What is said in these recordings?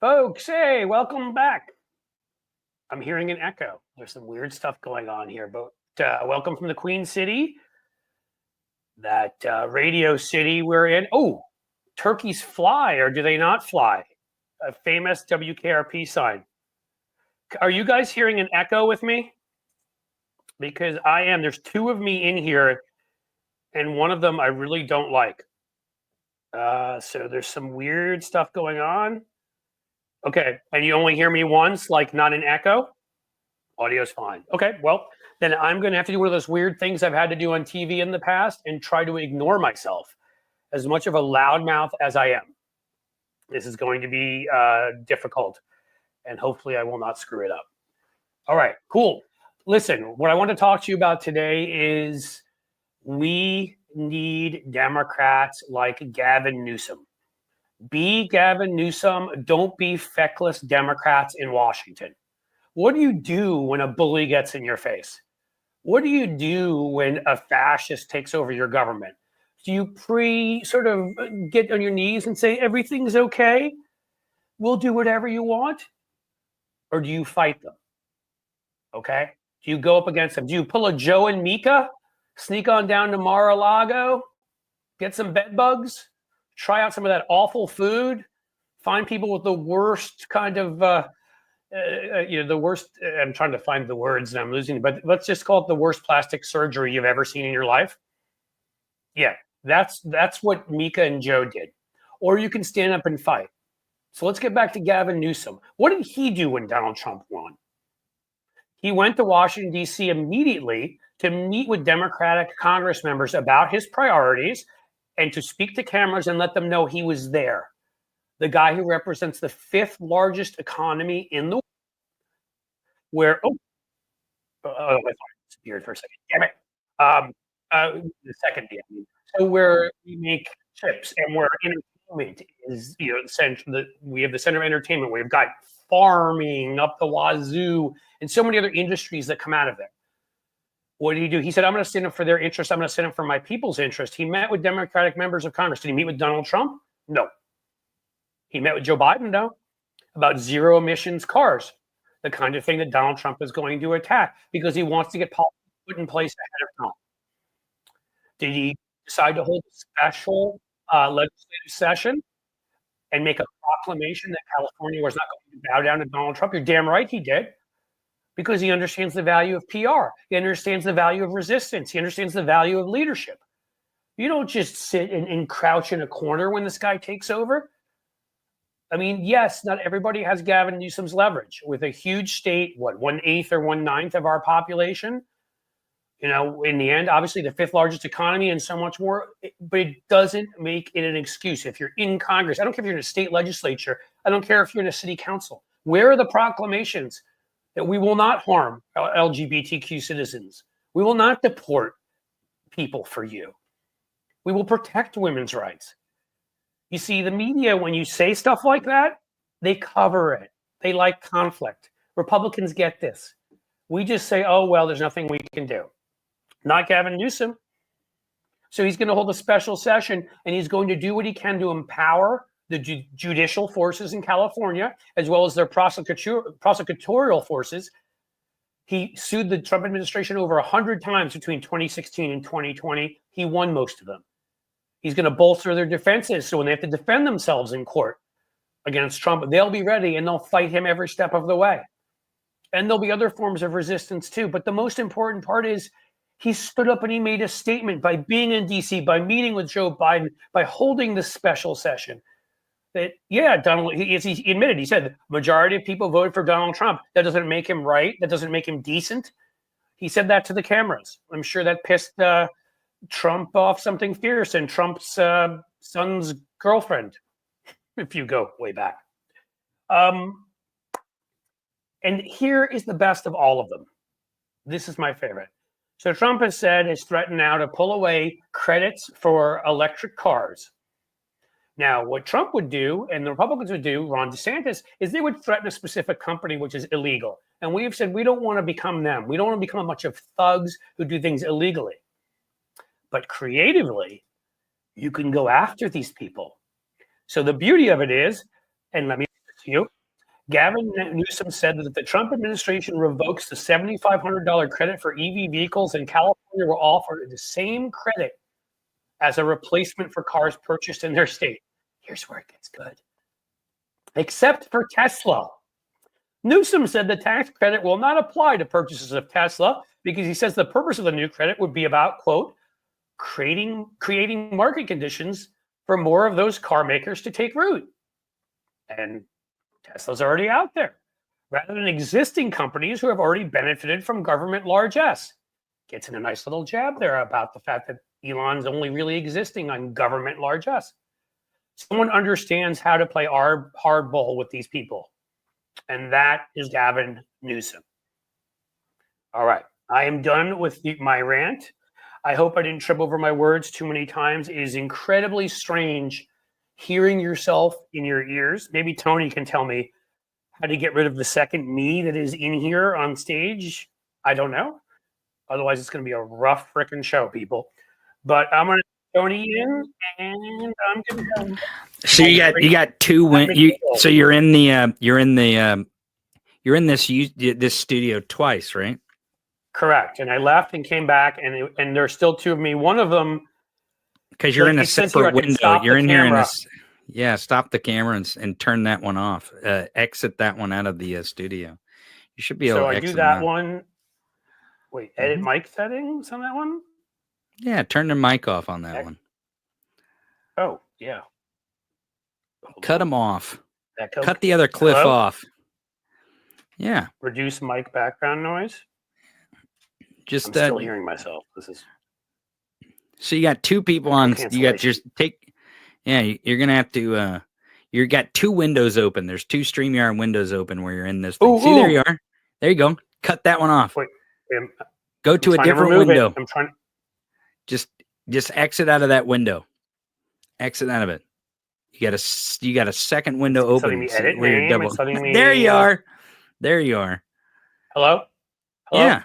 Folks, hey, welcome back. I'm hearing an echo. There's some weird stuff going on here, but welcome from the Queen City, that radio city we're in. Oh, turkeys fly, or do they not fly? A famous WKRP sign. Are you guys hearing an echo with me? Because I am. There's two of me in here, and one of them I really don't like. So there's some weird stuff going on. Okay, and you only hear me once, like not an echo? Audio's fine. Okay, well, then I'm going to have to do one of those weird things I've had to do on TV in the past and try to ignore myself as much of a loudmouth as I am. This is going to be difficult, and hopefully I will not screw it up. All right, cool. Listen, what I want to talk to you about today is we need Democrats like Gavin Newsom. Be Gavin Newsom. Don't be feckless Democrats in Washington. What do you do when a bully gets in your face? What do you do when a fascist takes over your government? Do you sort of get on your knees and say, everything's okay? We'll do whatever you want? Or do you fight them? Okay? Do you go up against them? Do you pull a Joe and Mika? Sneak on down to Mar-a-Lago? Get some bed bugs? Try out some of that awful food, find people with the worst kind of, the worst, I'm trying to find the words and I'm losing it, but let's just call it the worst plastic surgery you've ever seen in your life. Yeah, that's what Mika and Joe did. Or you can stand up and fight. So let's get back to Gavin Newsom. What did he do when Donald Trump won? He went to Washington, D.C. immediately to meet with Democratic Congress members about his priorities and to speak to cameras and let them know he was there. The guy who represents the fifth largest economy in the world, where, my phone disappeared for a second, damn it. The second, so where we make chips and where entertainment is, we have the center of entertainment. We've got farming up the wazoo and so many other industries that come out of it. What did he do? He said, I'm going to stand up for their interest. I'm going to stand up for my people's interest. He met with Democratic members of Congress. Did he meet with Donald Trump? No. He met with Joe Biden, no, about zero emissions cars, the kind of thing that Donald Trump is going to attack because he wants to get policy put in place ahead of time. Did he decide to hold a special legislative session and make a proclamation that California was not going to bow down to Donald Trump? You're damn right he did. Because he understands the value of PR. He understands the value of resistance. He understands the value of leadership. You don't just sit and crouch in a corner when this guy takes over. I mean, yes, not everybody has Gavin Newsom's leverage. With a huge state, 1/8 or 1/9 of our population? In the end, obviously the fifth largest economy and so much more, but it doesn't make it an excuse. If you're in Congress, I don't care if you're in a state legislature, I don't care if you're in a city council. Where are the proclamations that we will not harm LGBTQ citizens? We will not deport people for you. We will protect women's rights. You see, the media, when you say stuff like that, they cover it. They like conflict. Republicans get this. We just say, oh, well, there's nothing we can do. Not Gavin Newsom. So he's going to hold a special session, and he's going to do what he can to empower the judicial forces in California, as well as their prosecutorial forces. He sued the Trump administration over 100 times between 2016 and 2020. He won most of them. He's going to bolster their defenses, so when they have to defend themselves in court against Trump, they'll be ready and they'll fight him every step of the way. And there'll be other forms of resistance too. But the most important part is he stood up and he made a statement by being in D.C., by meeting with Joe Biden, by holding this special session. That, yeah, Donald, he admitted, he said, the majority of people voted for Donald Trump. That doesn't make him right. That doesn't make him decent. He said that to the cameras. I'm sure that pissed Trump off something fierce, and Trump's son's girlfriend, if you go way back. And here is the best of all of them. This is my favorite. So Trump has threatened now to pull away credits for electric cars. Now, what Trump would do, and the Republicans would do, Ron DeSantis, is they would threaten a specific company, which is illegal. And we have said we don't want to become them. We don't want to become a bunch of thugs who do things illegally. But creatively, you can go after these people. So the beauty of it is, and let me you. Gavin Newsom said that if the Trump administration revokes the $7,500 credit for EV vehicles, and California will offer the same credit as a replacement for cars purchased in their state. Here's where it gets good. Except for Tesla. Newsom said the tax credit will not apply to purchases of Tesla because he says the purpose of the new credit would be about, quote, creating market conditions for more of those car makers to take root. And Tesla's already out there, rather than existing companies who have already benefited from government largesse. Gets in a nice little jab there about the fact that Elon's only really existing on government largesse. Someone understands how to play hardball with these people, and that is Gavin Newsom. All right, I am done with my rant. I hope I didn't trip over my words too many times. It is incredibly strange hearing yourself in your ears. Maybe Tony can tell me how to get rid of the second me that is in here on stage. I don't know. Otherwise, it's going to be a rough freaking show, people. But I'm going to Tony in, and I'm going to. So you got two so you're in this studio twice, right? Correct. And I left and came back, and there's still two of me. One of them, because you're in a separate window. You're in here in this. Yeah, stop the camera and turn that one off. Exit that one out of the studio. You should be able to exit. So I do that one. Wait, edit mic settings on that one? Yeah, turn the mic off on that one. Oh, yeah. Cut them off. Cut the other clip off. Yeah. Reduce mic background noise. I'm still hearing myself. This is. So you got two people on. You got just take. Yeah, you're gonna have to. You got two windows open. There's two StreamYard windows open where you're in this thing. Ooh, see, there you are. There you go. Cut that one off. Wait, go to a different window. I'm trying. Just exit out of that window. Exit out of it. You got a second window open. There you are. There you are. Hello? Yeah.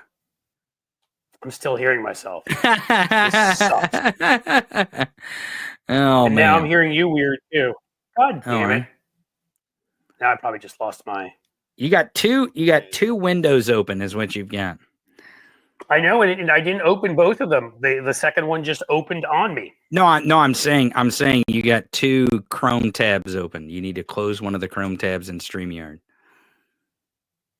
I'm still hearing myself. This sucks. And now I'm hearing you weird too. God damn it. Now I probably just lost my. You got two windows open is what you've got. I know, and I didn't open both of them. The second one just opened on me. No, I'm saying you got two Chrome tabs open. You need to close one of the Chrome tabs in StreamYard.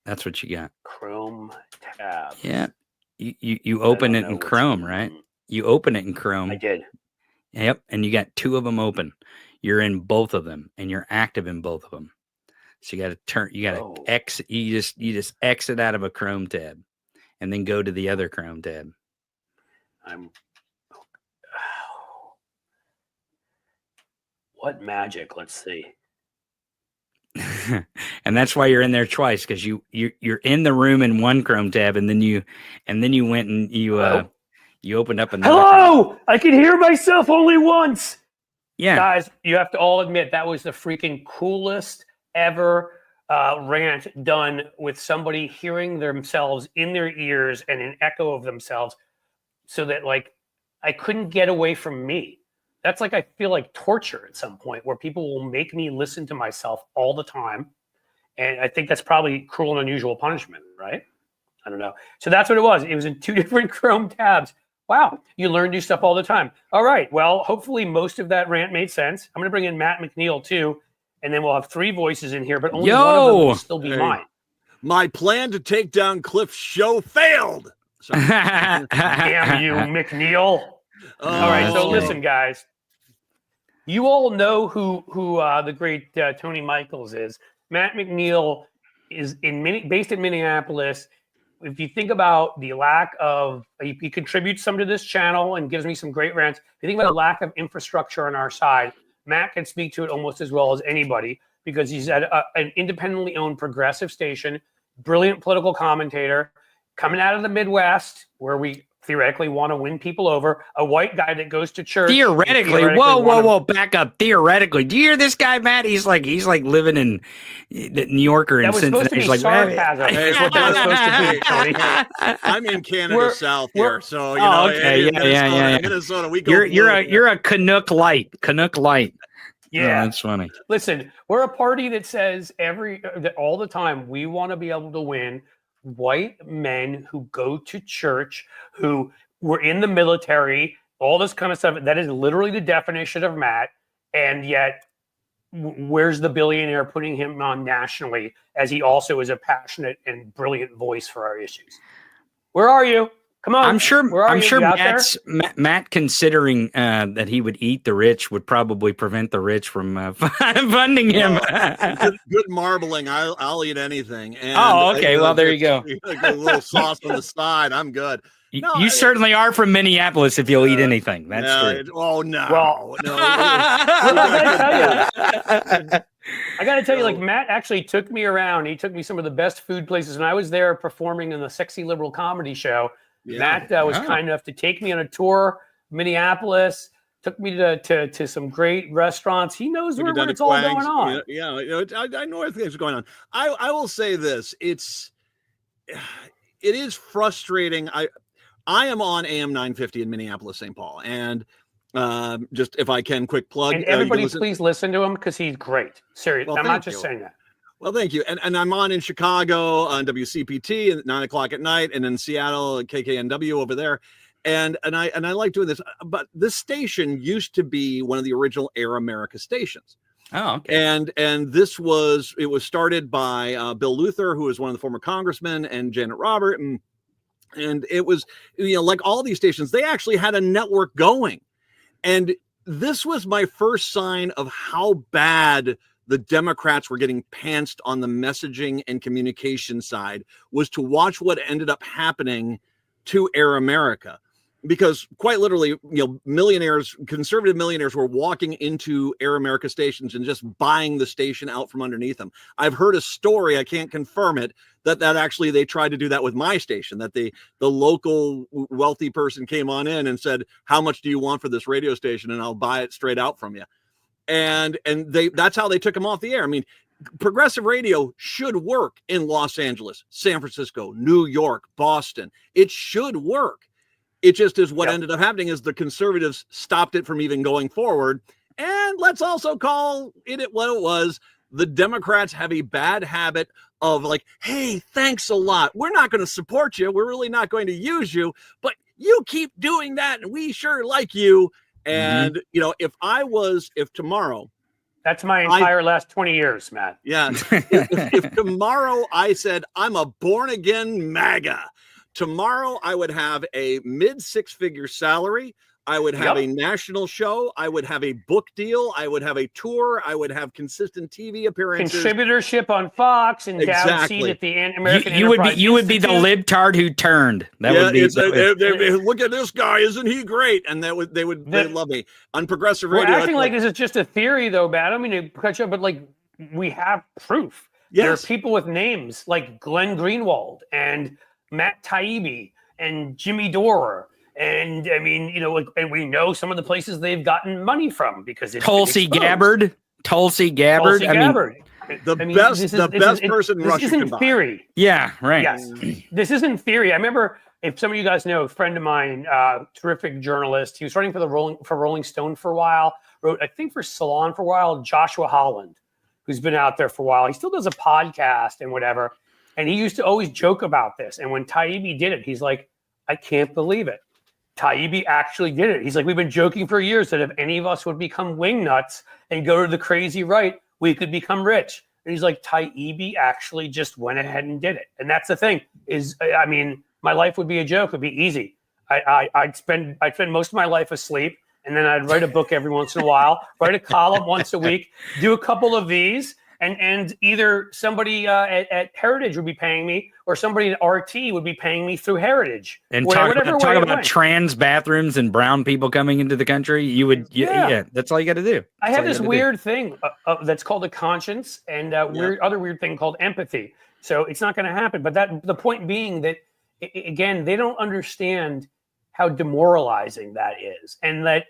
That's what you got. Chrome tab. Yeah. You open it in Chrome, right? You open it in Chrome. I did. Yep, and you got two of them open. You're in both of them, and you're active in both of them. So you got to turn. You got to exit. You just exit out of a Chrome tab, and then go to the other Chrome tab. What magic? Let's see. And that's why you're in there twice, because you're in the room in one Chrome tab, and then you went and you opened up another. Hello, Chrome. I can hear myself only once. Yeah, guys, you have to all admit that was the freaking coolest ever rant done with somebody hearing themselves in their ears and an echo of themselves, so that like I couldn't get away from me. That's like, I feel like torture at some point, where people will make me listen to myself all the time. And I think that's probably cruel and unusual punishment, right? I don't know. So that's what it was. It was in two different Chrome tabs. Wow. You learn new stuff all the time. All right. Well, hopefully most of that rant made sense. I'm going to bring in Matt McNeil too. And then we'll have three voices in here, but only one of them will still be mine. My plan to take down Cliff's show failed. Damn you, McNeil. All right. So listen, guys. You all know who the great Tony Michaels is. Matt McNeil is based in Minneapolis. If you think about the lack of, he contributes some to this channel and gives me some great rants. If you think about the lack of infrastructure on our side, Matt can speak to it almost as well as anybody, because he's at an independently owned progressive station, brilliant political commentator, coming out of the Midwest, where we theoretically want to win people over, a white guy that goes to church. Theoretically, whoa, back up. Theoretically, do you hear this guy, Matt? He's like living in New Yorker in Cincinnati. He's like, sarcasm. Is what that was supposed to be, Tony. I'm in Canada South here, so you know. Okay, yeah. Minnesota, we go. You're a Canuck light. Yeah, that's funny. Listen, we're a party that says that all the time we want to be able to win white men who go to church, who were in the military, all this kind of stuff. That is literally the definition of Matt. And yet, where's the billionaire putting him on nationally, as he also is a passionate and brilliant voice for our issues? Where are you? Come on. I'm sure. Where are I'm you? sure You out Matt, considering that he would eat the rich, would probably prevent the rich from funding him. Good marbling. I'll eat anything. And okay. Well, there you go. A little sauce on the side. I'm good. You certainly are from Minneapolis if you'll eat anything. That's true. Oh no. Well, no. I got to tell you, like, Matt actually took me around. He took me some of the best food places, and I was there performing in the Sexy Liberal Comedy Show. Yeah. Matt was kind enough to take me on a tour, Minneapolis, took me to some great restaurants. He knows where it's all going on. I know everything's going on. I will say this: it is frustrating. I am on AM 950 in Minneapolis, St. Paul, and just if I can, quick plug. And everybody, please listen to him because he's great. Seriously, well, I'm not just saying that. Well, thank you. And I'm on in Chicago on WCPT at 9:00 at night, and in Seattle at KKNW over there. And I like doing this. But this station used to be one of the original Air America stations. Oh, okay. And this was started by Bill Luther, who was one of the former congressmen, and Janet Robert, and it was, like all these stations, they actually had a network going. And this was my first sign of how bad the Democrats were getting pantsed on the messaging and communication side, was to watch what ended up happening to Air America. Because quite literally, conservative millionaires were walking into Air America stations and just buying the station out from underneath them. I've heard a story, I can't confirm it, that actually they tried to do that with my station, that the local wealthy person came on in and said, how much do you want for this radio station? And I'll buy it straight out from you. And that's how they took him off the air. I mean, progressive radio should work in Los Angeles, San Francisco, New York, Boston. It should work. It just is what ended up happening is the conservatives stopped it from even going forward. And let's also call it what it was. The Democrats have a bad habit of like, hey, thanks a lot. We're not going to support you. We're really not going to use you, but you keep doing that and we sure like you. And, if tomorrow. That's my entire last 20 years, Matt. Yeah. if tomorrow I said, I'm a born again MAGA, tomorrow I would have a mid 6-figure salary. I would have a national show. I would have a book deal. I would have a tour. I would have consistent TV appearances. Contributorship on Fox and down seat at the American Enterprise You would be the libtard who turned. That would be. Look at this guy, isn't he great? And they would love me on progressive radio. We're acting like this is just a theory, though, Matt. I don't mean to cut you up, but like we have proof. Yes. There are people with names like Glenn Greenwald and Matt Taibbi and Jimmy Dore. And I mean, and we know some of the places they've gotten money from because it's Tulsi Gabbard. The best person in Russia. This isn't theory. Yeah, right. Yes, this isn't theory. I remember, if some of you guys know, a friend of mine, terrific journalist. He was writing for Rolling Stone for a while. Wrote, I think, for Salon for a while. Joshua Holland, who's been out there for a while. He still does a podcast and whatever. And he used to always joke about this. And when Taibbi did it, he's like, I can't believe it. Taibbi actually did it. He's like, we've been joking for years that if any of us would become wingnuts and go to the crazy right, we could become rich. And he's like, Taibbi actually just went ahead and did it. And that's the thing is, I mean, my life would be a joke. It'd be easy. I'd spend most of my life asleep. And then I'd write a book every once in a while, write a column once a week, do a couple of these. And either somebody at Heritage would be paying me, or somebody at RT would be paying me through Heritage. And talk about trans bathrooms and brown people coming into the country. You would, that's all you got to do. I have this weird thing that's called a conscience, and other weird thing called empathy. So it's not going to happen. But the point being that again, they don't understand how demoralizing that is, and that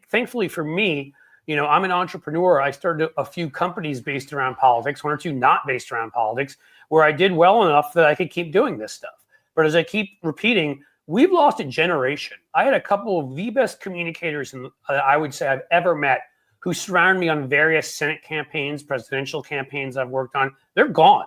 thankfully for me. I'm an entrepreneur. I started a few companies based around politics, one or two not based around politics, where I did well enough that I could keep doing this stuff. But as I keep repeating, we've lost a generation. I had a couple of the best communicators I would say I've ever met who surrounded me on various Senate campaigns, presidential campaigns I've worked on, they're gone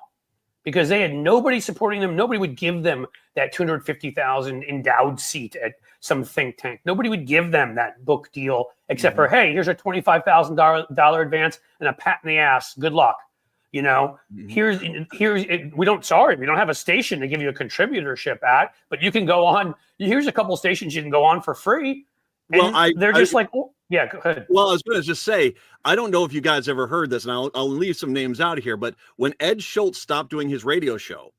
because they had nobody supporting them. Nobody would give them that $250,000 endowed seat at some think tank. Nobody would give them that book deal except for, hey, here's a $25,000 advance and a pat in the ass. Good luck. You know, here's we don't have a station to give you a contributorship at, but you can go on. Here's a couple stations you can go on for free. And well, they're just like, oh, yeah, go ahead. Well, I was going to just say, I don't know if you guys ever heard this, and I'll leave some names out of here. But when Ed Schultz stopped doing his radio show,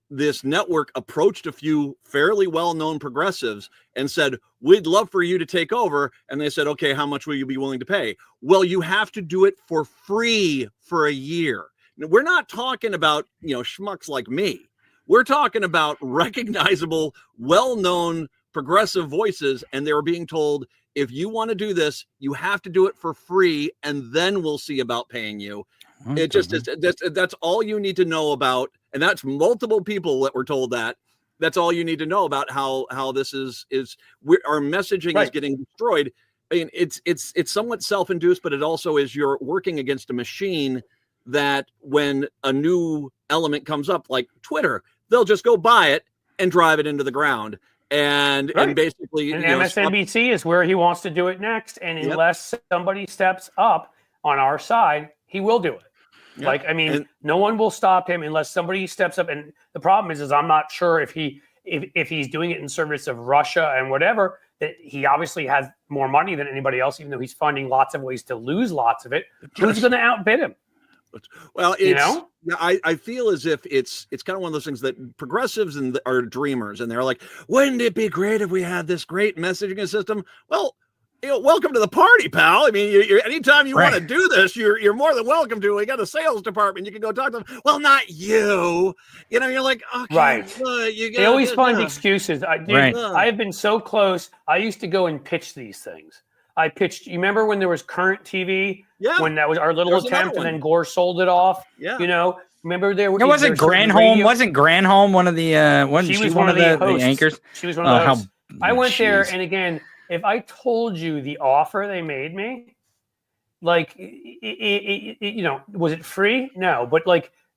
this network approached a few fairly well-known progressives and said, we'd love for you to take over. And they said, okay, how much will you be willing to pay? Well, you have to do it for free for a year. We're not talking about, schmucks like me. We're talking about recognizable, well-known progressive voices. And they were being told, if you want to do this, you have to do it for free. And then we'll see about paying you. Okay. It just is, that's all you need to know about. And that's multiple people that were told that. That's all you need to know about how this is our messaging is getting destroyed. I mean, it's somewhat self-induced, but it also is you're working against a machine that when a new element comes up, like Twitter, they'll just go buy it and drive it into the ground. And basically, and MSNBC is where he wants to do it next. And unless somebody steps up on our side, he will do it. Yeah. No one will stop him unless somebody steps up. And the problem is I'm not sure if he's doing it in service of Russia and whatever, that he obviously has more money than anybody else, even though he's finding lots of ways to lose lots of it. Who's going to outbid him? Well, I feel as if it's kind of one of those things that progressives are dreamers, and they're like, wouldn't it be great if we had this great messaging system? Well, welcome to the party, pal. I mean, anytime you want to do this, you're more than welcome to. We got a sales department. You can go talk to them. Well, not you. You're like, okay, right. They always find excuses. I have been so close. I used to go and pitch these things. I pitched. You remember when there was Current TV? Yeah. When that was our little attempt, and then Gore sold it off. Yeah. Remember there wasn't Granholm. Wasn't Granholm one of the? She was one of the anchors. She was one of the hosts. I went there, and again, if I told you the offer they made me, was it free? No, but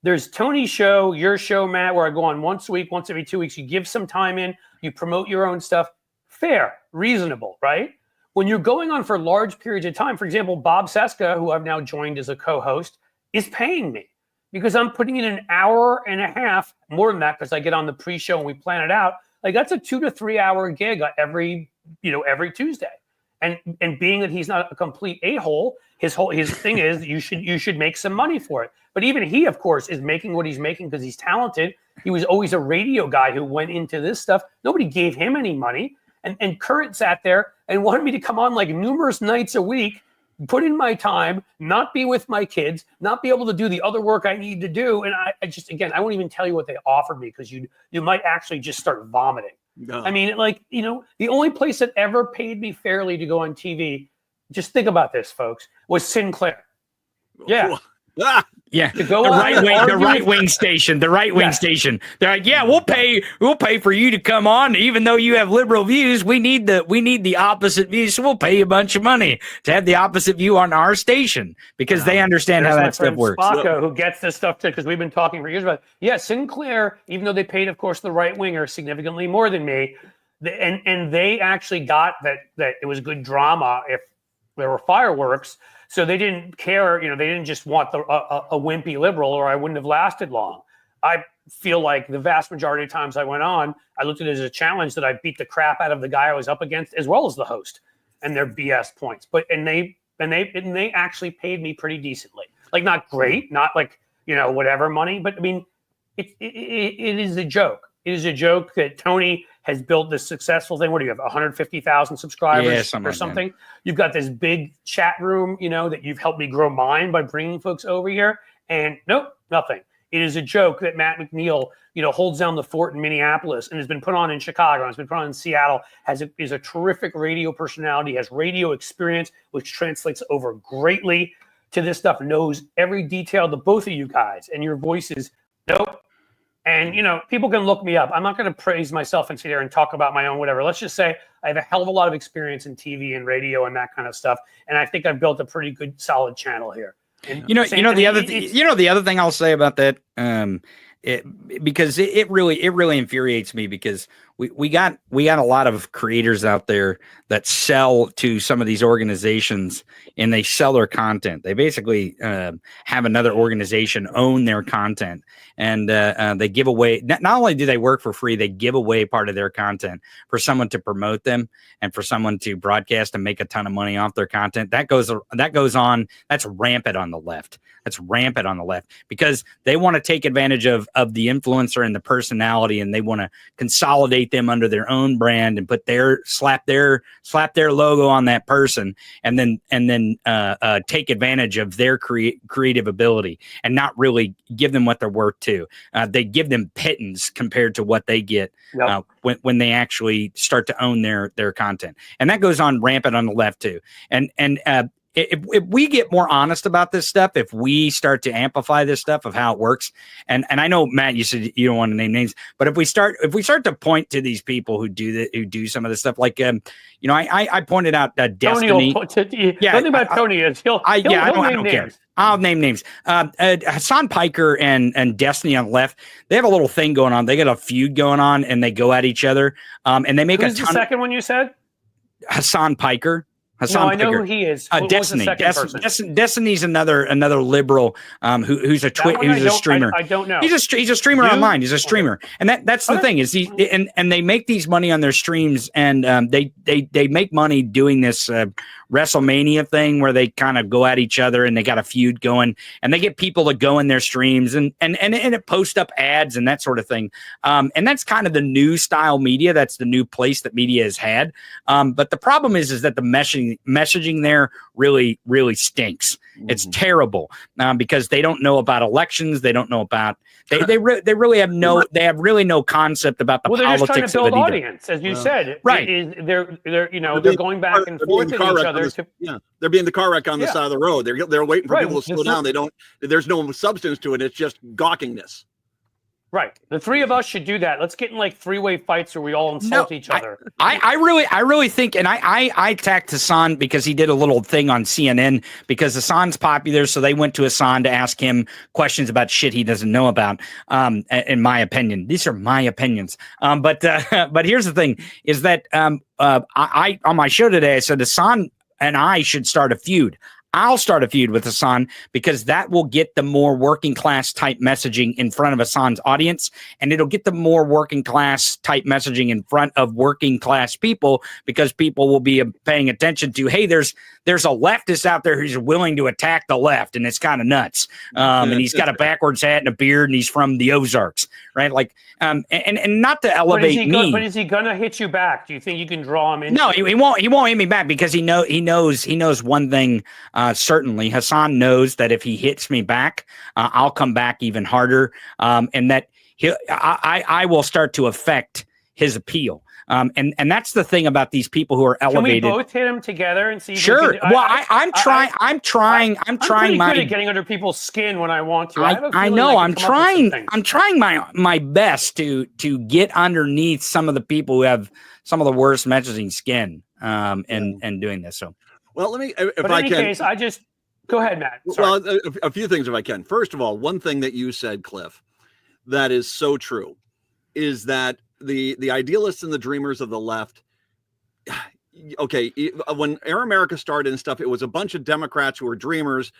there's Tony's show, your show, Matt, where I go on once a week, once every 2 weeks. You give some time in, you promote your own stuff. Fair, reasonable, right? When you're going on for large periods of time, for example, Bob Seska, who I've now joined as a co-host, is paying me because I'm putting in an hour and a half, more than that, because I get on the pre-show and we plan it out. That's a 2 to 3 hour gig every Tuesday. And being that he's not a complete a-hole, his thing is you should make some money for it. But even he, of course, is making what he's making because he's talented. He was always a radio guy who went into this stuff. Nobody gave him any money. And Current sat there and wanted me to come on numerous nights a week, put in my time, not be with my kids, not be able to do the other work I need to do. And I just, again, I won't even tell you what they offered me because you might actually just start vomiting. No. I mean, the only place that ever paid me fairly to go on TV, just think about this, folks, was Sinclair. Yeah. Yeah, the right wing station. They're like, yeah, we'll pay for you to come on, even though you have liberal views. We need the opposite views, so we'll pay you a bunch of money to have the opposite view on our station because they understand how that stuff works. Spacco, who gets this stuff too, because we've been talking for years about it. Yeah, Sinclair, even though they paid, of course, the right winger significantly more than me, and they actually got that it was good drama if there were fireworks. So they didn't care, they didn't just want a wimpy liberal or I wouldn't have lasted long. I feel like the vast majority of times I went on, I looked at it as a challenge that I beat the crap out of the guy I was up against as well as the host and their BS points. And they actually paid me pretty decently. Not great, not whatever money, but I mean, it is a joke. It is a joke that Tony has built this successful thing. What do you have? 150,000 subscribers or something? You've got this big chat room, that you've helped me grow mine by bringing folks over here. And nope, nothing. It is a joke that Matt McNeil, holds down the fort in Minneapolis and has been put on in Chicago and has been put on in Seattle, is a terrific radio personality, has radio experience, which translates over greatly to this stuff, knows every detail to both of you guys and your voices. Nope. And, people can look me up. I'm not going to praise myself and sit there and talk about my own whatever. Let's just say I have a hell of a lot of experience in TV and radio and that kind of stuff. And I think I've built a pretty good, solid channel here. And the other thing I'll say about that, because it really infuriates me, because we got a lot of creators out there that sell to some of these organizations, and they sell their content. They basically have another organization own their content, and they give away. Not only do they work for free, they give away part of their content for someone to promote them and for someone to broadcast and make a ton of money off their content. That goes on. That's rampant on the left. That's rampant on the left, because they want to take advantage of the influencer and the personality, and they want to consolidate them under their own brand and put slap their logo on that person, and then take advantage of their creative ability and not really give them what they're worth too. They give them pittance compared to what they get when they actually start to own their content, and that goes on rampant on the left too. And if we get more honest about this stuff, if we start to amplify this stuff of how it works, and I know, Matt, you said you don't want to name names, but if we start to point to these people who do some of this stuff, like I pointed out Destiny. The thing about Tony is he'll I don't name care. names. I'll name names. Hassan Piker and Destiny on the left, they have a little thing going on. They got a feud going on, and they go at each other. And they make Who's the second one you said? Hassan Piker. I know who he is. Destiny. Destiny's another liberal who's a streamer. I don't know. He's a streamer online. He's a streamer, and that's the thing is and they make these money on their streams, and they make money doing this WrestleMania thing where they kind of go at each other, and they got a feud going, and they get people to go in their streams and it post up ads and that sort of thing. And that's kind of the new style media. That's the new place that media has had. But the problem is that the messaging there really, really stinks. Mm-hmm. It's terrible because they don't know about elections. They don't know about they really have no concept about the politics. They're just trying to build audience, as you said. Right. They're going back and forth with each other. They're being the car wreck on the side of the road. They're waiting for people to slow down. There's no substance to it. It's just gawkingness. Right. The three of us should do that. Let's get in like three-way fights where we all insult each other. I really think, and I attacked Hassan because he did a little thing on CNN because Hassan's popular, so they went to Hassan to ask him questions about shit he doesn't know about. In my opinion, these are my opinions. But here's the thing: is that I on my show today I said Hassan and I should start a feud. I'll start a feud with Hassan because that will get the more working class type messaging in front of Hassan's audience, and it'll get the more working class type messaging in front of working class people because people will be paying attention to, hey, there's a leftist out there who's willing to attack the left, and it's kind of nuts. And he's got a backwards hat and a beard, and he's from the Ozarks, right? Like, and not to elevate me. But is he gonna hit you back? Do you think you can draw him in? No, he won't. He won't hit me back because he knows one thing. Certainly, Hassan knows that if he hits me back, I'll come back even harder, and that I will start to affect his appeal. And that's the thing about these people who are elevated. Can we both hit them together and see? Sure. I'm trying. I'm pretty good at getting under people's skin when I want to. I know. I'm trying my best to get underneath some of the people who have some of the worst messaging skin. And doing this. So. Well, let me, go ahead, Matt. Sorry. Well, a few things if I can. First of all, one thing that you said, Cliff, that is so true is that the idealists and the dreamers of the left, okay, when Air America started and stuff, it was a bunch of Democrats who were dreamers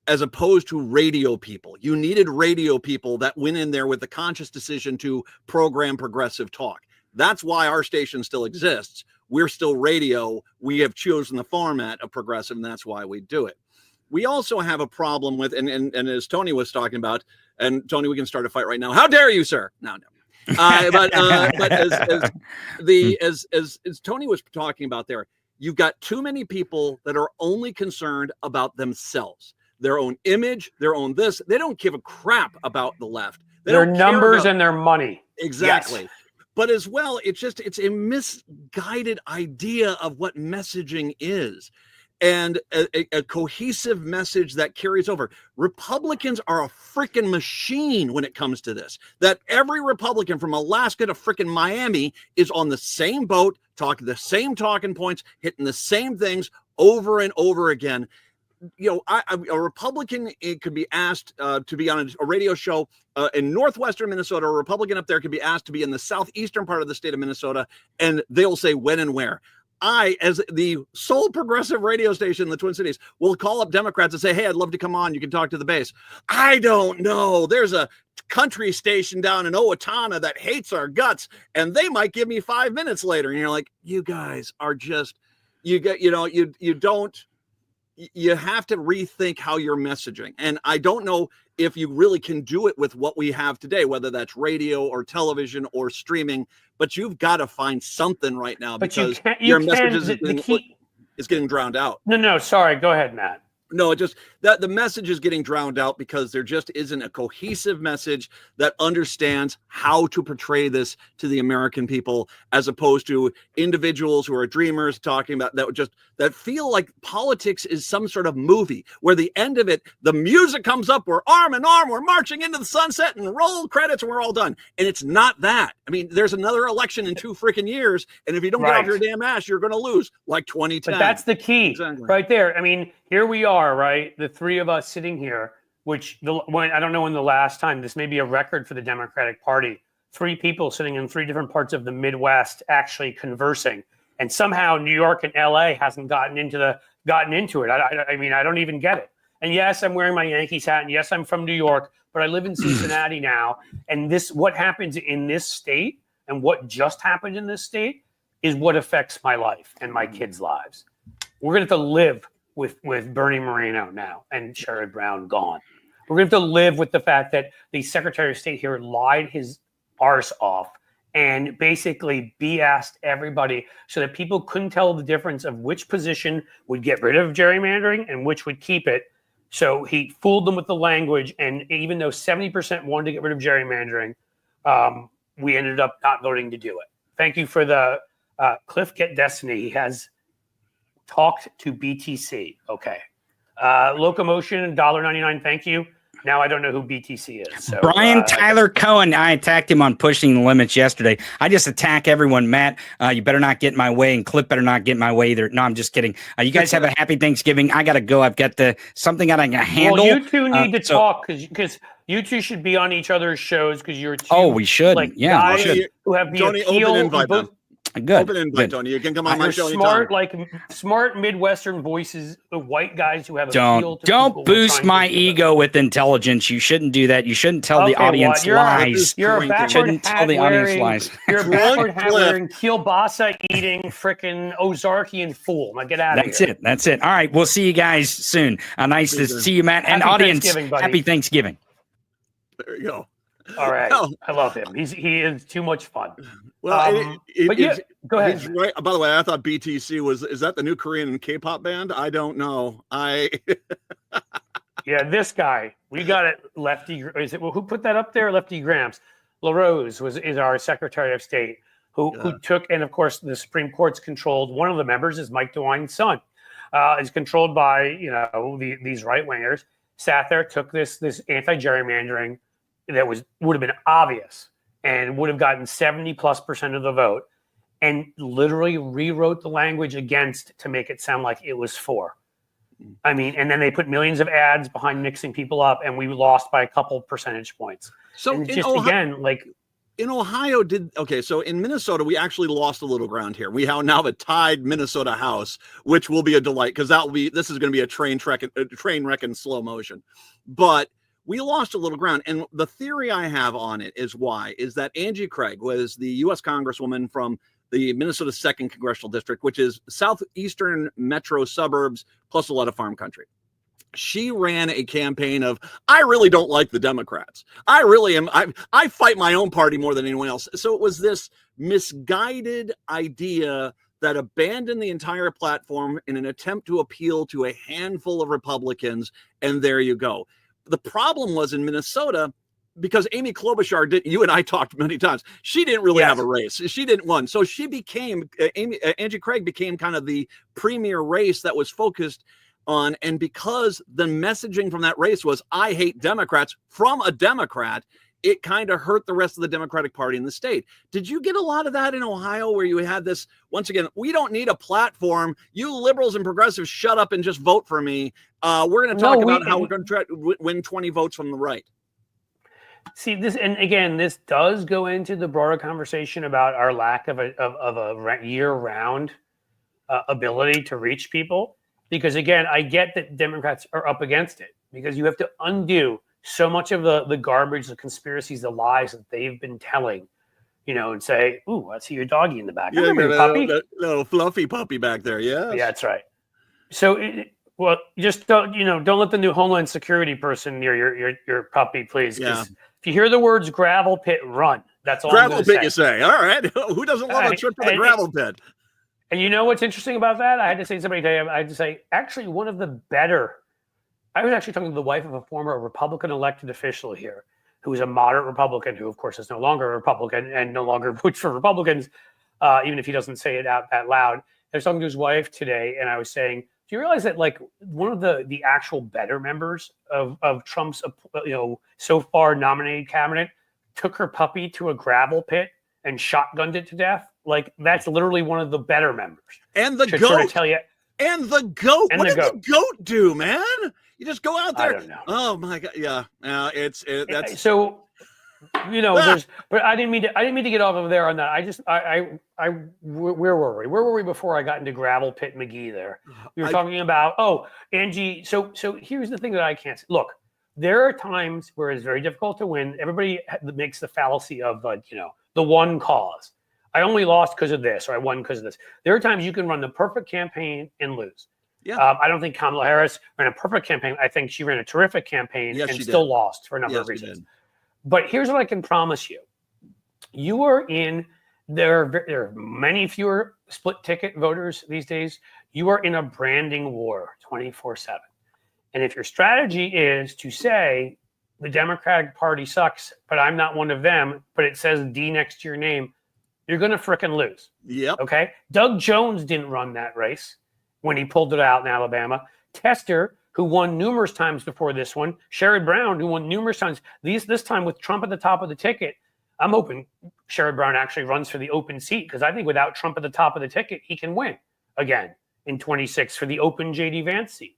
as opposed to radio people. You needed radio people that went in there with the conscious decision to program progressive talk. That's why our station still exists. We're still radio. We have chosen the format of progressive, and that's why we do it. We also have a problem with, and as Tony was talking about, and Tony, we can start a fight right now. How dare you, sir? No. But as Tony was talking about there, you've got too many people that are only concerned about themselves, their own image, their own this. They don't give a crap about the left. Their numbers and their money. Exactly. Yes. But as well, it's a misguided idea of what messaging is. and a cohesive message that carries over. Republicans are a freaking machine when it comes to this. That every Republican from Alaska to freaking Miami is on the same boat, talking the same talking points, hitting the same things over and over again. You know, a Republican, it could be asked to be on a radio show in northwestern Minnesota. A Republican up there could be asked to be in the southeastern part of the state of Minnesota, and they'll say when and where. I, as the sole progressive radio station in the Twin Cities, will call up Democrats and say, hey, I'd love to come on. You can talk to the base. I don't know. There's a country station down in Owatonna that hates our guts, and they might give me 5 minutes later. And you're like, you guys are just, you have to rethink how you're messaging. And I don't know if you really can do it with what we have today, whether that's radio or television or streaming, but you've got to find something right now because your message is getting drowned out. No, sorry. Go ahead, Matt. No, it just that the message is getting drowned out because there just isn't a cohesive message that understands how to portray this to the American people, as opposed to individuals who are dreamers talking about that feel like politics is some sort of movie where the end of it, the music comes up, we're arm in arm, we're marching into the sunset and roll credits and we're all done. And it's not that. I mean, there's another election in 2 freaking years. And if you don't get off your damn ass, you're going to lose like 2010. But that's the key right there. I mean, here we are, right? The three of us sitting here, which I don't know when the last time, this may be a record for the Democratic Party, 3 people sitting in 3 different parts of the Midwest actually conversing. And somehow New York and LA hasn't gotten into it. I mean, I don't even get it. And yes, I'm wearing my Yankees hat. And yes, I'm from New York, but I live in Cincinnati now. And what happens in this state and what just happened in this state is what affects my life and my kids' lives. We're going to have to live with Bernie Moreno now and Sherrod Brown gone. We're going to have to live with the fact that the Secretary of State here lied his arse off and basically BS'd everybody so that people couldn't tell the difference of which position would get rid of gerrymandering and which would keep it. So he fooled them with the language. And even though 70% wanted to get rid of gerrymandering, we ended up not voting to do it. Thank you for the Cliff Get Destiny. He has talked to BTC. Okay. Locomotion, $1.99. Thank you. Now I don't know who BTC is. So, Brian Tyler Cohen. I attacked him on pushing the limits yesterday. I just attack everyone. Matt, you better not get in my way, and Cliff better not get in my way either. No, I'm just kidding. You guys have a happy Thanksgiving. I got to go. I've got something that I can handle. Well, you two need to talk because you two should be on each other's shows because you're two. Oh, we should. Like, yeah, guys we should. Who have the Tony, appeal. open invite them. Good. Open invite, Tony. You can come on my show smart, anytime. smart Midwestern voices, white guys who have appeal to don't people boost my ego with intelligence. You shouldn't do that. You shouldn't tell the audience lies. You're a backward hat wearing, you're a backward hat wearing, kielbasa eating, frickin' Ozarkian fool. Now get out of here. That's it. All right, we'll see you guys soon. Nice to see you, Matt, and audience. Happy Thanksgiving. There you go. All right, I love him. He is too much fun. Well, go ahead. He's right. By the way, I thought BTC is that the new Korean K-pop band? I don't know. Yeah, this guy. We got it. Lefty. Who put that up there? Lefty Gramps. LaRose is our Secretary of State who took, and of course the Supreme Court's controlled. One of the members is Mike DeWine's son. Is controlled by these right wingers. Sat there, took this anti-gerrymandering that would have been obvious and would have gotten 70+% of the vote, and literally rewrote the language against to make it sound like it was for. I mean, and then they put millions of ads behind mixing people up, and we lost by a couple percentage points. So in Ohio, so in Minnesota, we actually lost a little ground here. We now have a tied Minnesota House, which will be a delight because this is going to be a train wreck in slow motion. But we lost a little ground. And the theory I have on it is that Angie Craig was the U.S. Congresswoman from the Minnesota 2nd Congressional District, which is southeastern metro suburbs, plus a lot of farm country. She ran a campaign of, I really don't like the Democrats. I really am. I fight my own party more than anyone else. So it was this misguided idea that abandoned the entire platform in an attempt to appeal to a handful of Republicans. And there you go. The problem was in Minnesota, because Amy Klobuchar did. You and I talked many times. She didn't really Yes. have a race. She didn't win. So she became Angie Craig became kind of the premier race that was focused on. And because the messaging from that race was "I hate Democrats" from a Democrat, it kind of hurt the rest of the Democratic Party in the state. Did you get a lot of that in Ohio, where you had this, once again, we don't need a platform. You liberals and progressives, shut up and just vote for me. We're going to talk about how we're going to try to win 20 votes from the right. See this, and again, this does go into the broader conversation about our lack of a year-round ability to reach people. Because again, I get that Democrats are up against it, because you have to undo so much of the garbage, the conspiracies, the lies that they've been telling, and say, "Ooh, I see your doggy in the back. Yeah, your puppy, that little fluffy puppy back there." Yeah, that's right. So, just don't let the new Homeland Security person near your puppy, please. Yeah. If you hear the words gravel pit, run. That's all. Gravel I'm pit, say. you say? All right. Who doesn't love a trip to the gravel pit? And you know what's interesting about that? I had to say to somebody today. I had to say, actually, one of the better. I was actually talking to the wife of a former Republican elected official here, who is a moderate Republican, who, of course, is no longer a Republican and no longer votes for Republicans, even if he doesn't say it out that loud. I was talking to his wife today, and I was saying, do you realize that, like, one of the actual better members of Trump's, so far nominated cabinet took her puppy to a gravel pit and shotgunned it to death? Like, that's literally one of the better members. And the to goat. Sort of tell you, and the goat. And what the did goat. the goat do, man? You just go out there. I don't know. Oh my God. Yeah. That's so. There's, but I didn't mean to get off of there on that. Where were we? Where were we before I got into gravel pit McGee there? We were talking about, Angie. So here's the thing that I can't say. Look, there are times where it's very difficult to win. Everybody makes the fallacy of the one cause. I only lost because of this, or I won because of this. There are times you can run the perfect campaign and lose. Yeah. I don't think Kamala Harris ran a perfect campaign. I think she ran a terrific campaign and still lost for a number of reasons. But here's what I can promise you. You are in, there are many fewer split ticket voters these days. You are in a branding war 24/7. And if your strategy is to say the Democratic Party sucks, but I'm not one of them, but it says D next to your name, you're going to frickin' lose. Yep. Okay? Doug Jones didn't run that race when he pulled it out in Alabama. Tester, who won numerous times before this one, Sherrod Brown, who won numerous times, this time with Trump at the top of the ticket. I'm hoping Sherrod Brown actually runs for the open seat, because I think without Trump at the top of the ticket, he can win again in 26 for the open J.D. Vance seat.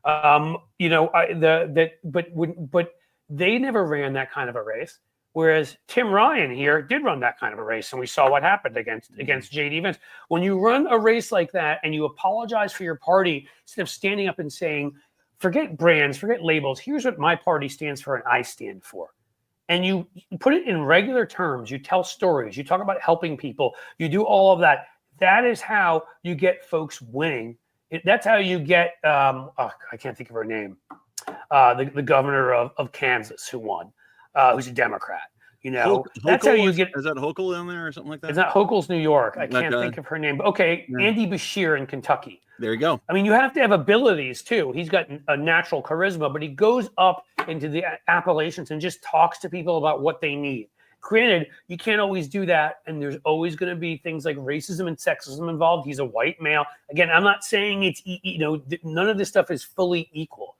But they never ran that kind of a race. Whereas Tim Ryan here did run that kind of a race, and we saw what happened against J.D. Vance. When you run a race like that and you apologize for your party instead of standing up and saying, forget brands, forget labels, here's what my party stands for and I stand for. And you put it in regular terms, you tell stories, you talk about helping people, you do all of that. That is how you get folks winning. That's how you get, I can't think of her name, the governor of Kansas who won. Who's a Democrat, that's how you get. Is that Hochul in there or something like that? It's not Hochul's New York. I can't think of her name. But okay, yeah. Andy Beshear in Kentucky. There you go. I mean, you have to have abilities too. He's got a natural charisma, but he goes up into the Appalachians and just talks to people about what they need. Granted, you can't always do that, and there's always going to be things like racism and sexism involved. He's a white male. Again, I'm not saying it's none of this stuff is fully equal.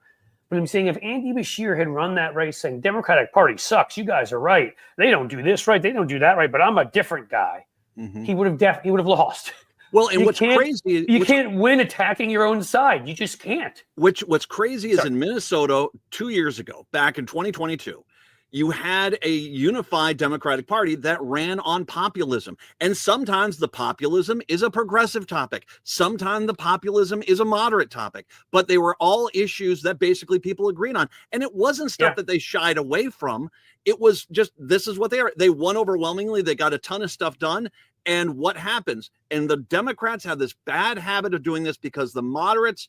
But I'm saying if Andy Beshear had run that race saying Democratic Party sucks, you guys are right, they don't do this right, they don't do that right, but I'm a different guy, he would have lost. Well, and what's crazy, you can't win attacking your own side. You just can't. What's crazy is in Minnesota 2 years ago, back in 2022, you had a unified Democratic Party that ran on populism. And sometimes the populism is a progressive topic. Sometimes the populism is a moderate topic. But they were all issues that basically people agreed on. And it wasn't stuff that they shied away from. It was just, this is what they are. They won overwhelmingly. They got a ton of stuff done. And what happens? And the Democrats have this bad habit of doing this because the moderates,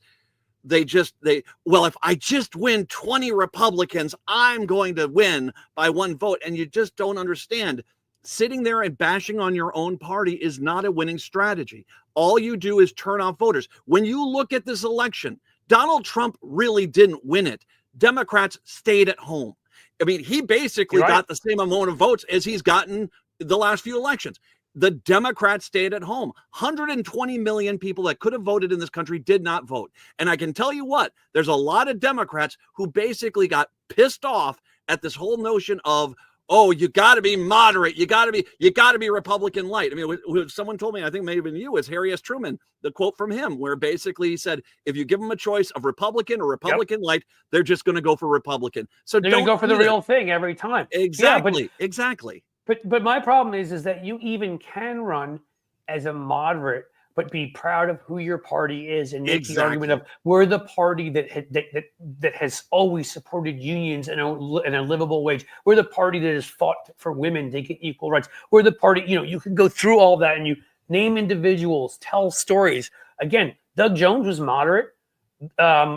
if I just win 20 Republicans, I'm going to win by one vote. And you just don't understand. Sitting there and bashing on your own party is not a winning strategy. All you do is turn off voters. When you look at this election, Donald Trump really didn't win it. Democrats stayed at home. I mean, he basically got the same amount of votes as he's gotten the last few elections. The Democrats stayed at home. 120 million people that could have voted in this country did not vote. And I can tell you what, there's a lot of Democrats who basically got pissed off at this whole notion of, oh, you got to be moderate. You got to be Republican light. I mean, someone told me, I think maybe you, is Harry S. Truman, the quote from him, where basically he said, if you give them a choice of Republican or Republican light, they're just going to go for Republican. So they're going to go for the real thing every time. Exactly. Yeah, exactly. But my problem is that you even can run as a moderate, but be proud of who your party is and make the argument of we're the party that has always supported unions and a livable wage. We're the party that has fought for women to get equal rights. We're the party, you can go through all that and you name individuals, tell stories. Again, Doug Jones was moderate.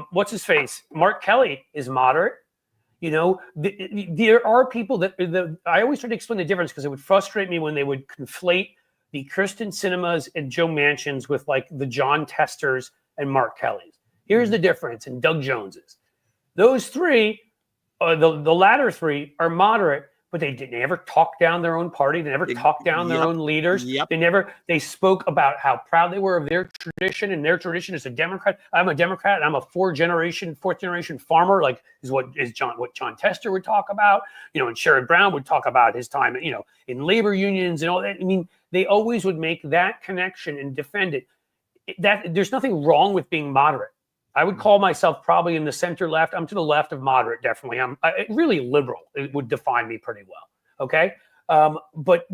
What's his face? Mark Kelly is moderate. There are people that I always try to explain the difference because it would frustrate me when they would conflate the Kirsten Cinemas and Joe Manchins with like the John Testers and Mark Kellys. Here's the difference in Doug Jones's. Those three, the latter three, are moderate, but they never talk down their own party. They never talk down their own leaders. They spoke about how proud they were of their tradition, and their tradition is a Democrat. I'm a Democrat, and I'm a fourth generation farmer, like what John Tester would talk about, and Sherrod Brown would talk about his time, in labor unions and all that. I mean, they always would make that connection and defend it. There's nothing wrong with being moderate. I would call myself probably in the center left. I'm to the left of moderate, definitely. I'm really liberal. It would define me pretty well. Okay. But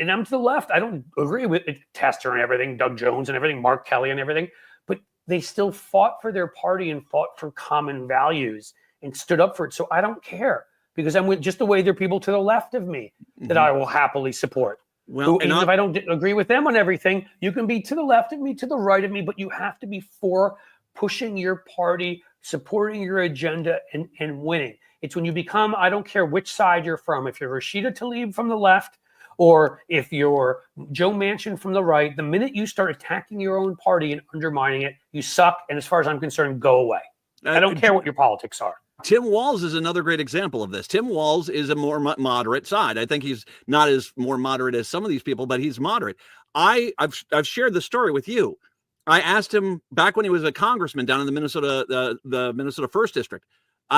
I'm to the left. I don't agree with Tester and everything, Doug Jones and everything, Mark Kelly and everything, but they still fought for their party and fought for common values and stood up for it. So I don't care because I'm with just the way there are people to the left of me that I will happily support. Well, even if I don't agree with them on everything, you can be to the left of me, to the right of me, but you have to be for pushing your party, supporting your agenda, and winning. It's when you become, I don't care which side you're from, if you're Rashida Tlaib from the left, or if you're Joe Manchin from the right, the minute you start attacking your own party and undermining it, you suck. And as far as I'm concerned, go away. I don't care what your politics are. Tim Walz is another great example of this. Tim Walz is a more moderate side. I think he's not as more moderate as some of these people, but he's moderate. I've shared the story with you. I asked him back when he was a congressman down in the Minnesota, the Minnesota 1st District.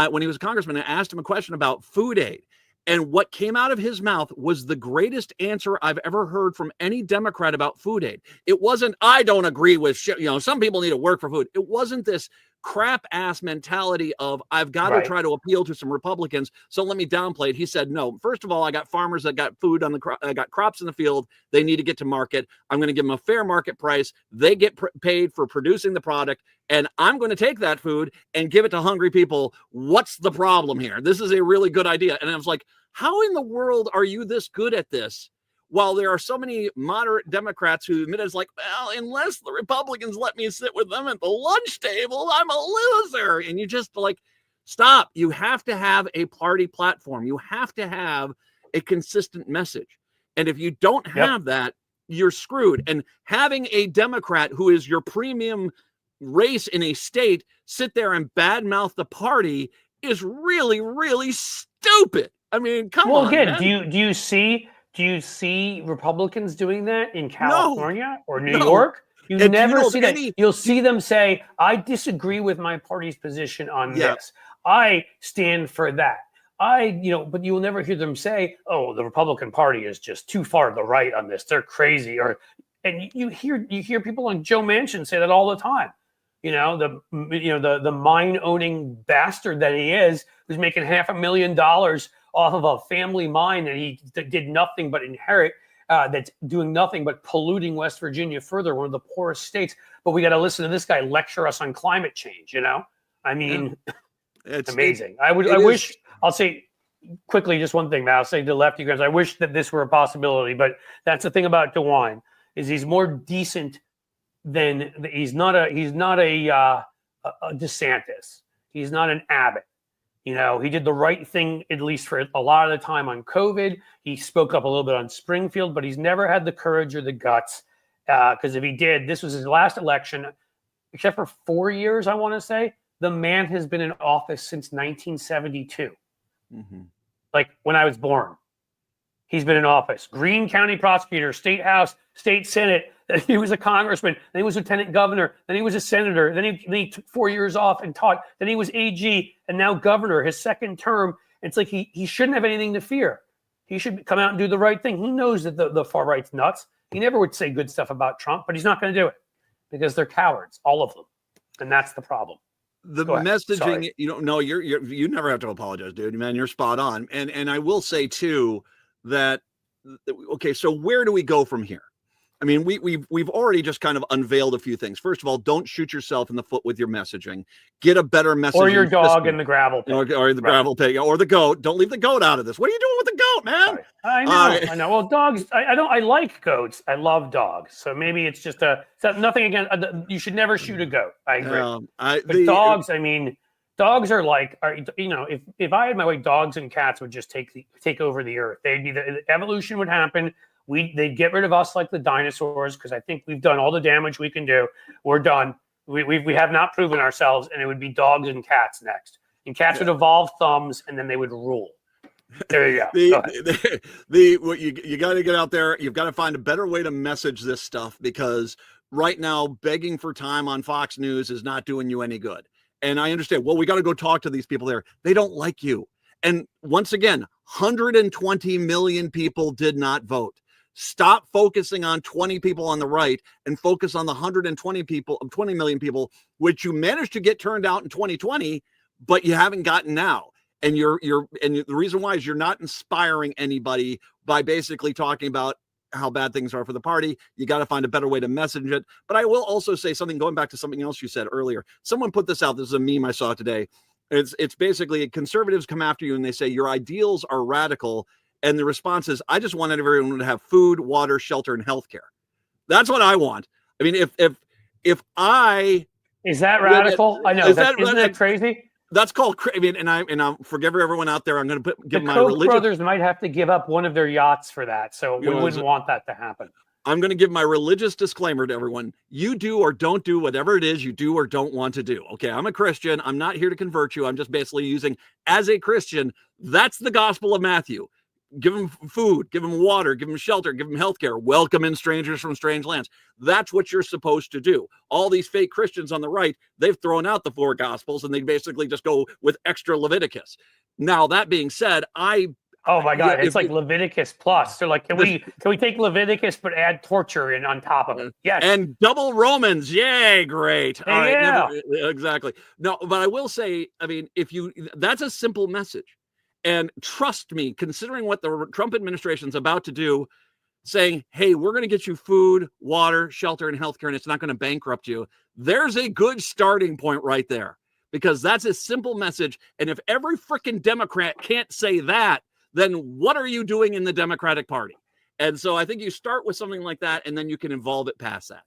When he was a congressman, I asked him a question about food aid. And what came out of his mouth was the greatest answer I've ever heard from any Democrat about food aid. It wasn't, I don't agree with, some people need to work for food. It wasn't this crap ass mentality of I've got to try to appeal to some Republicans, so let me downplay it. He said, no, first of all, I got farmers that got food on I got crops in the field. They need to get to market. I'm going to give them a fair market price. They get paid for producing the product, and I'm going to take that food and give it to hungry people. What's the problem here? This is a really good idea. And I was like, how in the world are you this good at this? While there are so many moderate Democrats who admit it's like, well, unless the Republicans let me sit with them at the lunch table, I'm a loser. And you just like, stop. You have to have a party platform. You have to have a consistent message. And if you don't have that, you're screwed. And having a Democrat who is your premium race in a state sit there and badmouth the party is really, really stupid. I mean, come on. Well, again, man. Do you see Republicans doing that in California or New York? You never see that. You'll see them say, I disagree with my party's position on this. I stand for that. But you will never hear them say, oh, the Republican Party is just too far to the right on this. They're crazy. And you hear people like Joe Manchin say that all the time. The mine-owning bastard that he is, who's making $500,000 off of a family mine that he did nothing but inherit, that's doing nothing but polluting West Virginia further, one of the poorest states. But we got to listen to this guy lecture us on climate change, I mean, it's amazing. I'll say quickly just one thing, Matt. I'll say to the left, you guys, I wish that this were a possibility, but that's the thing about DeWine, is he's more decent than, he's not a DeSantis. He's not an Abbott. He did the right thing, at least for a lot of the time on COVID. He spoke up a little bit on Springfield, but he's never had the courage or the guts. Because if he did, this was his last election, except for 4 years, I want to say. The man has been in office since 1972. Mm-hmm. like when I was born. He's been in office. Greene County prosecutor, state house, state senate. Then he was a congressman. Then he was lieutenant governor. Then he was a senator. Then he took 4 years off and taught. Then he was AG and now governor, his second term. It's like he shouldn't have anything to fear. He should come out and do the right thing. He knows that the far right's nuts. He never would say good stuff about Trump, but he's not going to do it because they're cowards, all of them. And that's the problem. The messaging, you never have to apologize, dude. Man, you're spot on. And I will say too that, okay, so where do we go from here? I mean, we've already just kind of unveiled a few things. First of all, don't shoot yourself in the foot with your messaging. Get a better message. Or your dog in the gravel pit. Or the gravel pit, or the goat. Don't leave the goat out of this. What are you doing with the goat, man? I know. Well, dogs. I like goats. I love dogs. So maybe it's just nothing against. You should never shoot a goat. I agree. Dogs. I mean, dogs are like, if I had my way, dogs and cats would just take over the earth. The evolution would happen. They'd get rid of us like the dinosaurs because I think we've done all the damage we can do. We're done. We have not proven ourselves, and it would be dogs and cats next. And cats would evolve thumbs, and then they would rule. There you go. You got to get out there. You've got to find a better way to message this stuff because right now, begging for time on Fox News is not doing you any good. And I understand. Well, we got to go talk to these people there. They don't like you. And once again, 120 million people did not vote. Stop focusing on 20 people on the right and focus on the 20 million people, which you managed to get turned out in 2020, but you haven't gotten now. And the reason why is you're not inspiring anybody by basically talking about how bad things are for the party. You got to find a better way to message it. But I will also say something, going back to something else you said earlier. Someone put this out. This is a meme I saw today. It's basically conservatives come after you and they say your ideals are radical. And the response is, I just want everyone to have food, water, shelter, and healthcare. That's what I want. I mean, if I is that radical? I know. Isn't that crazy? That's called. I mean, and I forgive everyone out there. I'm going to give my Koch religious brothers might have to give up one of their yachts for that. So we wouldn't want that to happen. I'm going to give my religious disclaimer to everyone. You do or don't do whatever it is you do or don't want to do. Okay, I'm a Christian. I'm not here to convert you. I'm just basically using as a Christian. That's the gospel of Matthew. Give them food, give them water, give them shelter, give them healthcare, welcome in strangers from strange lands. That's what you're supposed to do. All these fake Christians on the right, they've thrown out the 4 gospels and they basically just go with extra Leviticus. Now, that being said, oh my God, it's like Leviticus plus. So like, can we take Leviticus but add torture on top of it? Yes. And double Romans. Yay, great. All right, exactly. No, but I will say, I mean, that's a simple message. And trust me, considering what the Trump administration is about to do, saying, hey, we're going to get you food, water, shelter, and healthcare, and it's not going to bankrupt you. There's a good starting point right there, because that's a simple message. And if every freaking Democrat can't say that, then what are you doing in the Democratic Party? And so I think you start with something like that, and then you can evolve it past that.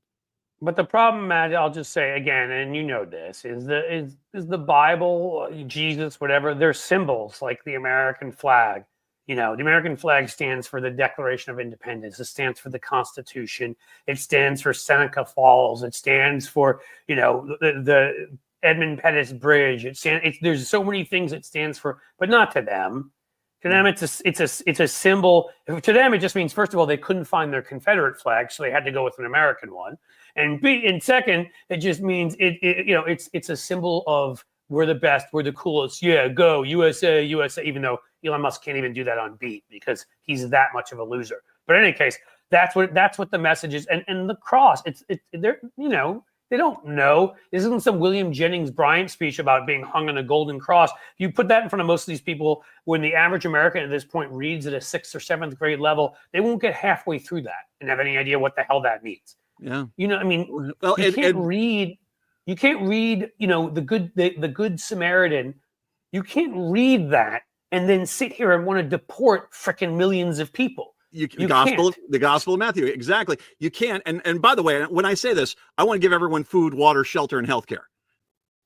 But the problem, Matt, I'll just say again, and you know this, is the Bible, Jesus, whatever, they're symbols like the American flag. You know, the American flag stands for the Declaration of Independence. It stands for the Constitution. It stands for Seneca Falls. It stands for, the Edmund Pettus Bridge. There's so many things it stands for, but not to them. To them, it's a symbol. To them, it just means, first of all, they couldn't find their Confederate flag, so they had to go with an American one. And second, it just means it's a symbol of we're the best, we're the coolest. Yeah, go USA, USA. Even though Elon Musk can't even do that on beat because he's that much of a loser. But in any case, that's what the message is. And the cross, they don't know. This isn't some William Jennings Bryan speech about being hung on a golden cross. You put that in front of most of these people, when the average American at this point reads at a 6th or 7th grade level, they won't get halfway through that and have any idea what the hell that means. Yeah. Well, you can't read, the Good Samaritan. You can't read that and then sit here and want to deport freaking millions of people. The gospel of Matthew. Exactly. You can't. And by the way, when I say this, I want to give everyone food, water, shelter, and healthcare.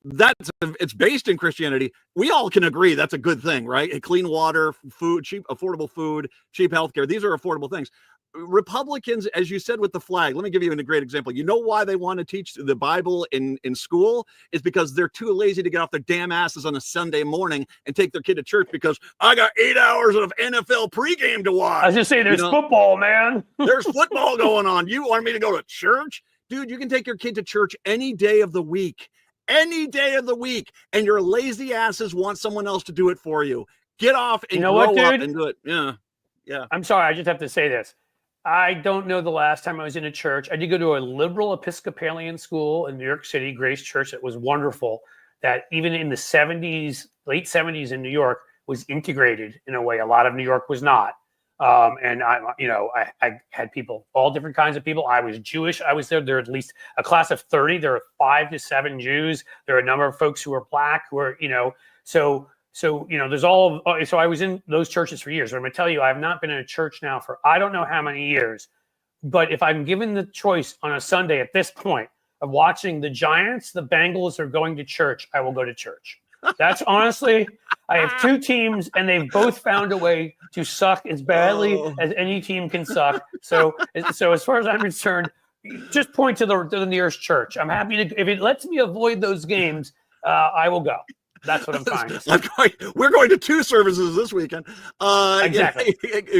It's based in Christianity. We all can agree that's a good thing, right? Clean water, food, cheap, affordable food, cheap healthcare. These are affordable things. Republicans, as you said with the flag, let me give you a great example. You know why they want to teach the Bible in school is because they're too lazy to get off their damn asses on a Sunday morning and take their kid to church because I got 8 hours of NFL pregame to watch. I was just saying, there's football, man. There's football going on. You want me to go to church? Dude, you can take your kid to church any day of the week. Any day of the week. And your lazy asses want someone else to do it for you. Get off and grow up and do it. Yeah. Yeah. I'm sorry. I just have to say this. I don't know the last time I was in a church. I did go to a liberal Episcopalian school in New York City, Grace Church. It was wonderful. That even in the 70s, late 70s in New York, was integrated in a way a lot of New York was not. And I had people, all different kinds of people. I was Jewish. I was there. There were at least a class of 30. There were 5 to 7 Jews. There were a number of folks who were Black, who were, so there's so I was in those churches for years. But I'm going to tell you, I have not been in a church now for I don't know how many years. But if I'm given the choice on a Sunday at this point of watching the Giants, the Bengals, or going to church, I will go to church. That's honestly, I have 2 teams, and they've both found a way to suck as badly as any team can suck. So as far as I'm concerned, just point to the nearest church. I'm happy to, if it lets me avoid those games, I will go. That's what I'm trying to say. We're going to 2 services this weekend. Exactly.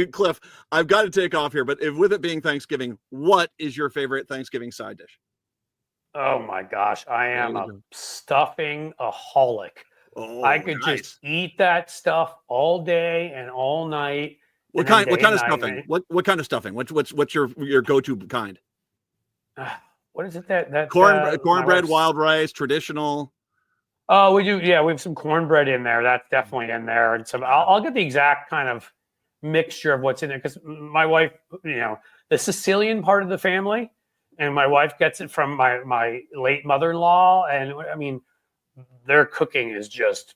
Cliff, I've got to take off here, but with it being Thanksgiving, what is your favorite Thanksgiving side dish? Oh my gosh, I am a stuffing-aholic. I could just eat that stuff all day and all night. What kind of stuffing? What kind of stuffing? What's your go-to kind? What is it that cornbread, wild rice, traditional? Oh, we do. Yeah, we have some cornbread in there. That's definitely in there, and some. I'll get the exact kind of mixture of what's in there because my wife, the Sicilian part of the family, and my wife gets it from my late mother-in-law, and I mean, their cooking is just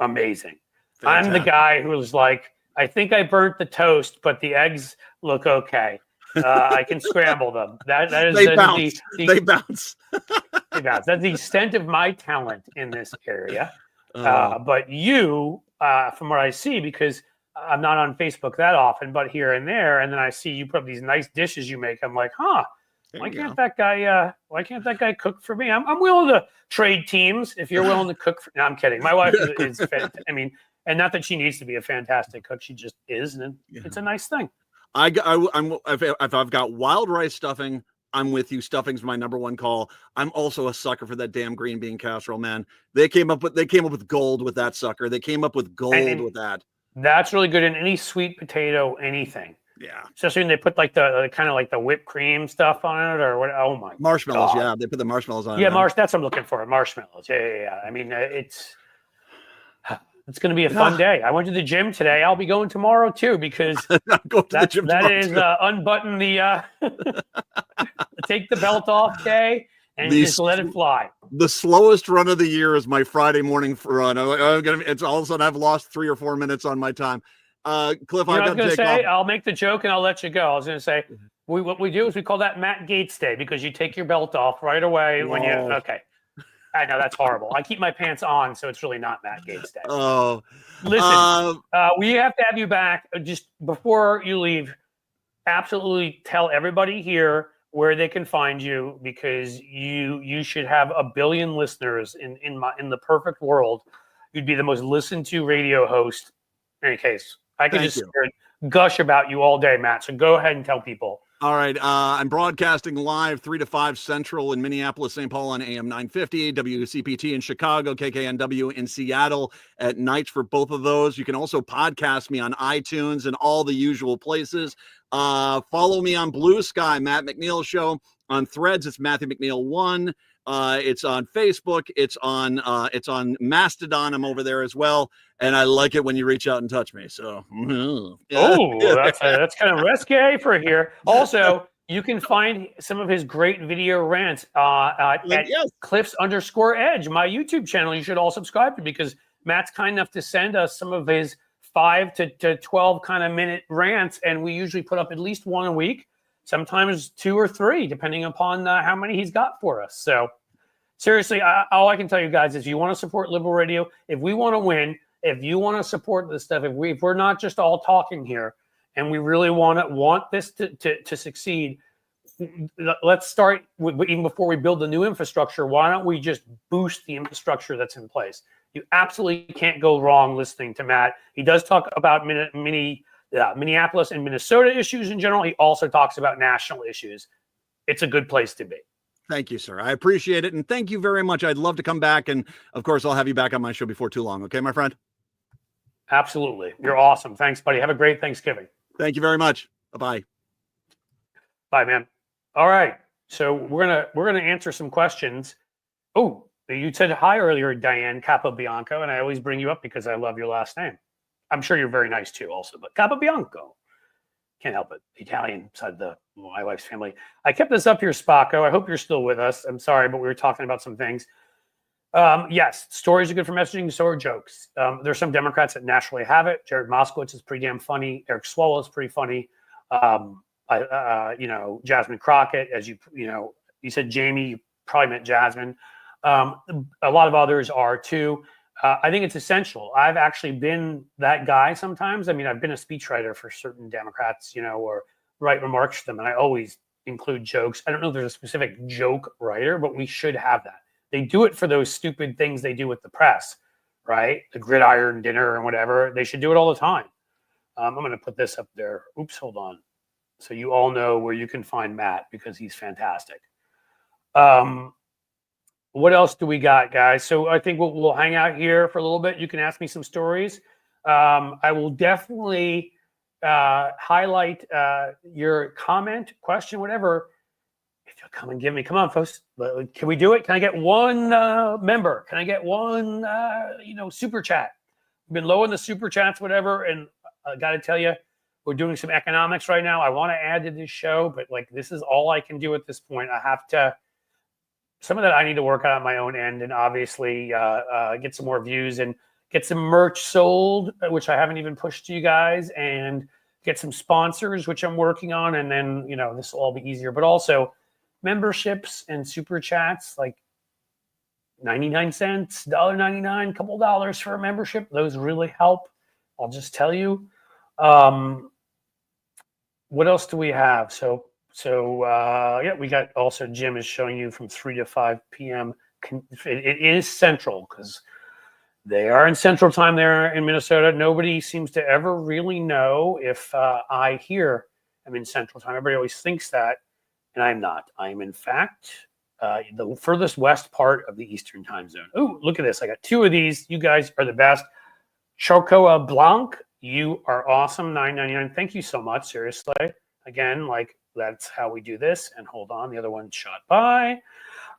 amazing. Fantastic. I'm the guy who's like, I think I burnt the toast, but the eggs look okay. I can scramble them. That is they bounce. They bounce. They bounce. That's the extent of my talent in this area. But you, from what I see, because I'm not on Facebook that often, but here and there, and then I see you put up these nice dishes you make. I'm like, why can't that guy cook for me? I'm willing to trade teams if you're willing to cook. No, I'm kidding. My wife is I mean, and not that she needs to be a fantastic cook. She just is, and it's a nice thing. If I've got wild rice stuffing, I'm with you. Stuffing's my number one call. I'm also a sucker for that damn green bean casserole, man. They came up with gold with that sucker. They came up with gold with that. That's really good in any sweet potato, anything. Yeah. Especially when they put like the kind of like the whipped cream stuff on it or what. Oh my marshmallows. God. Yeah. They put the marshmallows on it. Yeah. That's what I'm looking for. Marshmallows. Yeah. I mean, it's going to be a fun day. I went to the gym today. I'll be going tomorrow too, because that is unbutton the, take the belt off day and just let it fly. The slowest run of the year is my Friday morning run. It's all of a sudden I've lost 3 or 4 minutes on my time. Cliff, I was going to say, I'll make the joke and I'll let you go. I was going to say, what we do is we call that Matt Gaetz Day, because you take your belt off right away when you, okay. I know that's horrible. I keep my pants on, so it's really not Matt Gaetz Day. Oh, listen, we have to have you back. Just before you leave, absolutely tell everybody here where they can find you, because you should have 1 billion listeners in the perfect world. You'd be the most listened to radio host. In any case, I could just gush about you all day, Matt. So go ahead and tell people. All right. I'm broadcasting live 3 to 5 Central in Minneapolis, St. Paul on AM 950, WCPT in Chicago, KKNW in Seattle at nights for both of those. You can also podcast me on iTunes and all the usual places. Follow me on Blue Sky, Matt McNeil Show. On Threads, it's Matthew McNeil 1. It's on Facebook. It's on Mastodon. I'm over there as well. And I like it when you reach out and touch me. So, that's kind of risque for here. Also, you can find some of his great video rants at Cliffs_Edge, my YouTube channel. You should all subscribe to, because Matt's kind enough to send us some of his 5 to 12 kind of minute rants, and we usually put up at least 1 a week. Sometimes 2 or 3, depending upon how many he's got for us. So seriously, all I can tell you guys is, you want to support Liberal Radio. If we want to win, if you want to support this stuff, if we're not just all talking here and we really want this to succeed, let's start with, even before we build the new infrastructure, why don't we just boost the infrastructure that's in place? You absolutely can't go wrong listening to Matt. He does talk about Minneapolis and Minnesota issues in general. He also talks about national issues. It's a good place to be. Thank you, sir. I appreciate it. And thank you very much. I'd love to come back. And of course, I'll have you back on my show before too long. Okay, my friend? Absolutely. You're awesome. Thanks, buddy. Have a great Thanksgiving. Thank you very much. Bye-bye. Bye, man. All right. So we're gonna answer some questions. Oh, you said hi earlier, Diane Capobianco, and I always bring you up because I love your last name. I'm sure you're very nice too, also, but Capobianco. Can't help it. Italian side of my wife's family. I kept this up here, Spacco. I hope you're still with us. I'm sorry, but we were talking about some things. Yes, stories are good for messaging, so are jokes. There's some Democrats that naturally have it. Jared Moskowitz is pretty damn funny. Eric Swalwell is pretty funny. Jasmine Crockett, as you said, Jamie, you probably meant Jasmine. A lot of others are too. I think it's essential. I've actually been that guy sometimes. I mean, I've been a speechwriter for certain Democrats, or write remarks to them, and I always include jokes. I don't know if there's a specific joke writer, but we should have that. They do it for those stupid things they do with the press, right? The gridiron dinner and whatever. They should do it all the time. I'm going to put this up there. Oops, hold on. So you all know where you can find Matt because he's fantastic. What else do we got, guys? So I think we'll hang out here for a little bit. You can ask me some stories. I will definitely highlight your comment, question, whatever. If you'll come and give me, come on, folks. Can we do it? Can I get one member? Can I get one, super chat? We've been low in the super chats, whatever. And I got to tell you, we're doing some economics right now. I want to add to this show, but this is all I can do at this point. I have to. Some of that I need to work out on my own end, and obviously get some more views and get some merch sold, which I haven't even pushed to you guys, and get some sponsors, which I'm working on. And then, this will all be easier, but also memberships and super chats, like 99 cents, $1.99, a couple dollars for a membership. Those really help. I'll just tell you. What else do we have? So we got also Jim is showing you from 3 to 5 p.m. It is Central because they are in Central time there in Minnesota. Nobody seems to ever really know if I here am in Central time. Everybody always thinks that, and I'm not. I am, in fact, the furthest west part of the Eastern time zone. Oh, look at this. I got 2 of these. You guys are the best. Chocoa Blanc, you are awesome. $9.99. Thank you so much. Seriously. Again, that's how we do this. And hold on, the other one shot by.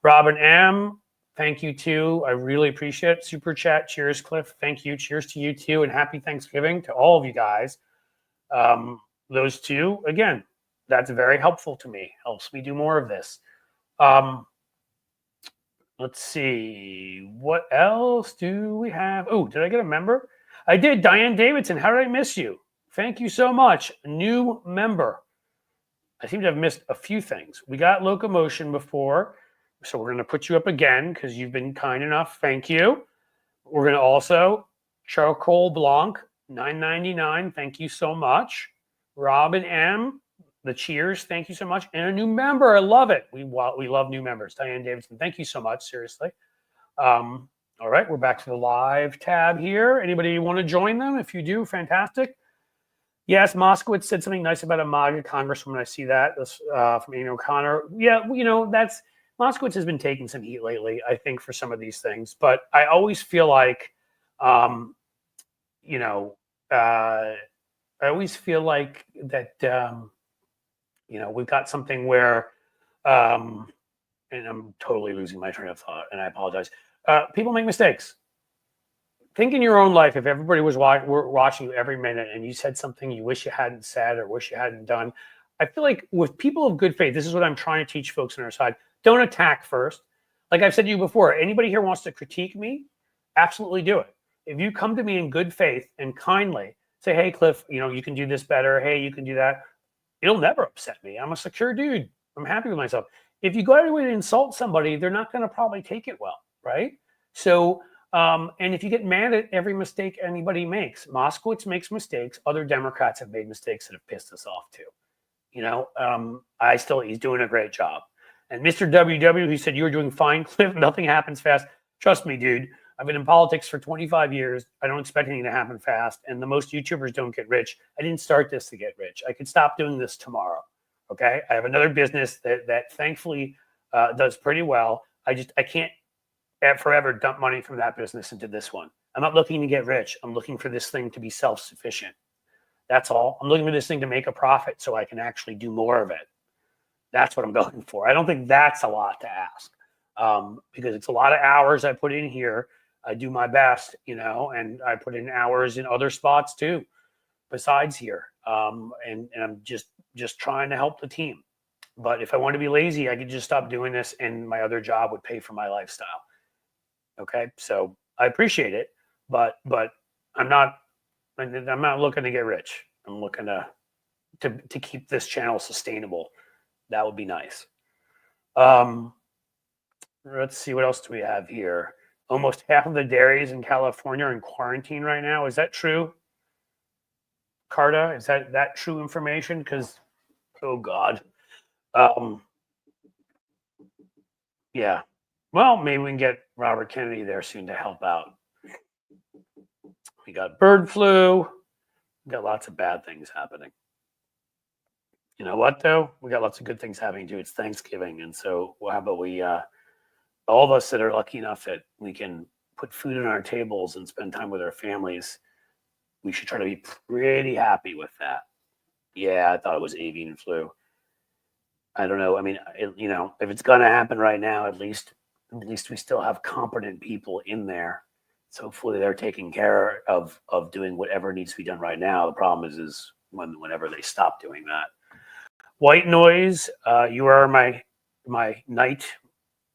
Robin M, thank you too. I really appreciate it. Super chat. Cheers, Cliff. Thank you. Cheers to you too. And happy Thanksgiving to all of you guys. Those two, again, that's very helpful to me. Helps me do more of this. Let's see. What else do we have? Oh, did I get a member? I did. Diane Davidson. How did I miss you? Thank you so much. New member. I seem to have missed a few things. We got Locomotion before, so we're going to put you up again because you've been kind enough. Thank you. We're going to also Charcoal Blanc, $9.99. Thank you so much. Robin M, the cheers. Thank you so much. And a new member. I love it. We love new members. Diane Davidson. Thank you so much. Seriously. All right, we're back to the live tab here. Anybody want to join them? If you do, fantastic. Yes, Moskowitz said something nice about a MAGA congresswoman. I see that. That's from Amy O'Connor. Yeah, that's Moskowitz has been taking some heat lately, I think, for some of these things. But I always feel like, I always feel like that, we've got something where, and I'm totally losing my train of thought, and I apologize. People make mistakes. Think in your own life, if everybody was watching you every minute and you said something you wish you hadn't said or wish you hadn't done, I feel like with people of good faith, this is what I'm trying to teach folks on our side. Don't attack first. Like I've said to you before, anybody here wants to critique me, absolutely do it. If you come to me in good faith and kindly say, hey, Cliff, you can do this better. Hey, you can do that. It'll never upset me. I'm a secure dude. I'm happy with myself. If you go out of your way to insult somebody, they're not going to probably take it well, right? So And if you get mad at every mistake anybody makes, Moskowitz makes mistakes. Other Democrats have made mistakes that have pissed us off too. He's doing a great job. And Mr. WW, who said, you're doing fine, Cliff, nothing happens fast. Trust me, dude. I've been in politics for 25 years. I don't expect anything to happen fast. And the most YouTubers don't get rich. I didn't start this to get rich. I could stop doing this tomorrow. Okay. I have another business that thankfully does pretty well. I can't forever dump money from that business into this one. I'm not looking to get rich. I'm looking for this thing to be self-sufficient. That's all. I'm looking for this thing to make a profit so I can actually do more of it. That's what I'm going for. I don't think that's a lot to ask because it's a lot of hours I put in here. I do my best, and I put in hours in other spots too, besides here. And I'm just trying to help the team. But if I want to be lazy, I could just stop doing this and my other job would pay for my lifestyle. Okay. So I appreciate it, but I'm not looking to get rich. I'm looking to keep this channel sustainable. That would be nice. Let's see, what else do we have here? Almost half of the dairies in California are in quarantine right now. Is that true? Carta, is that true information? Because, oh God. Yeah. Well, maybe we can get Robert Kennedy there soon to help out. We got bird flu. We got lots of bad things happening. You know what, though? We got lots of good things happening, too. It's Thanksgiving. And so how about we, all of us that are lucky enough that we can put food on our tables and spend time with our families, we should try to be pretty happy with that. Yeah, I thought it was avian flu. I don't know. I mean, if it's going to happen right now, at least we still have competent people in there. So hopefully they're taking care of doing whatever needs to be done right now. The problem is whenever they stop doing that. White noise, you are my knight,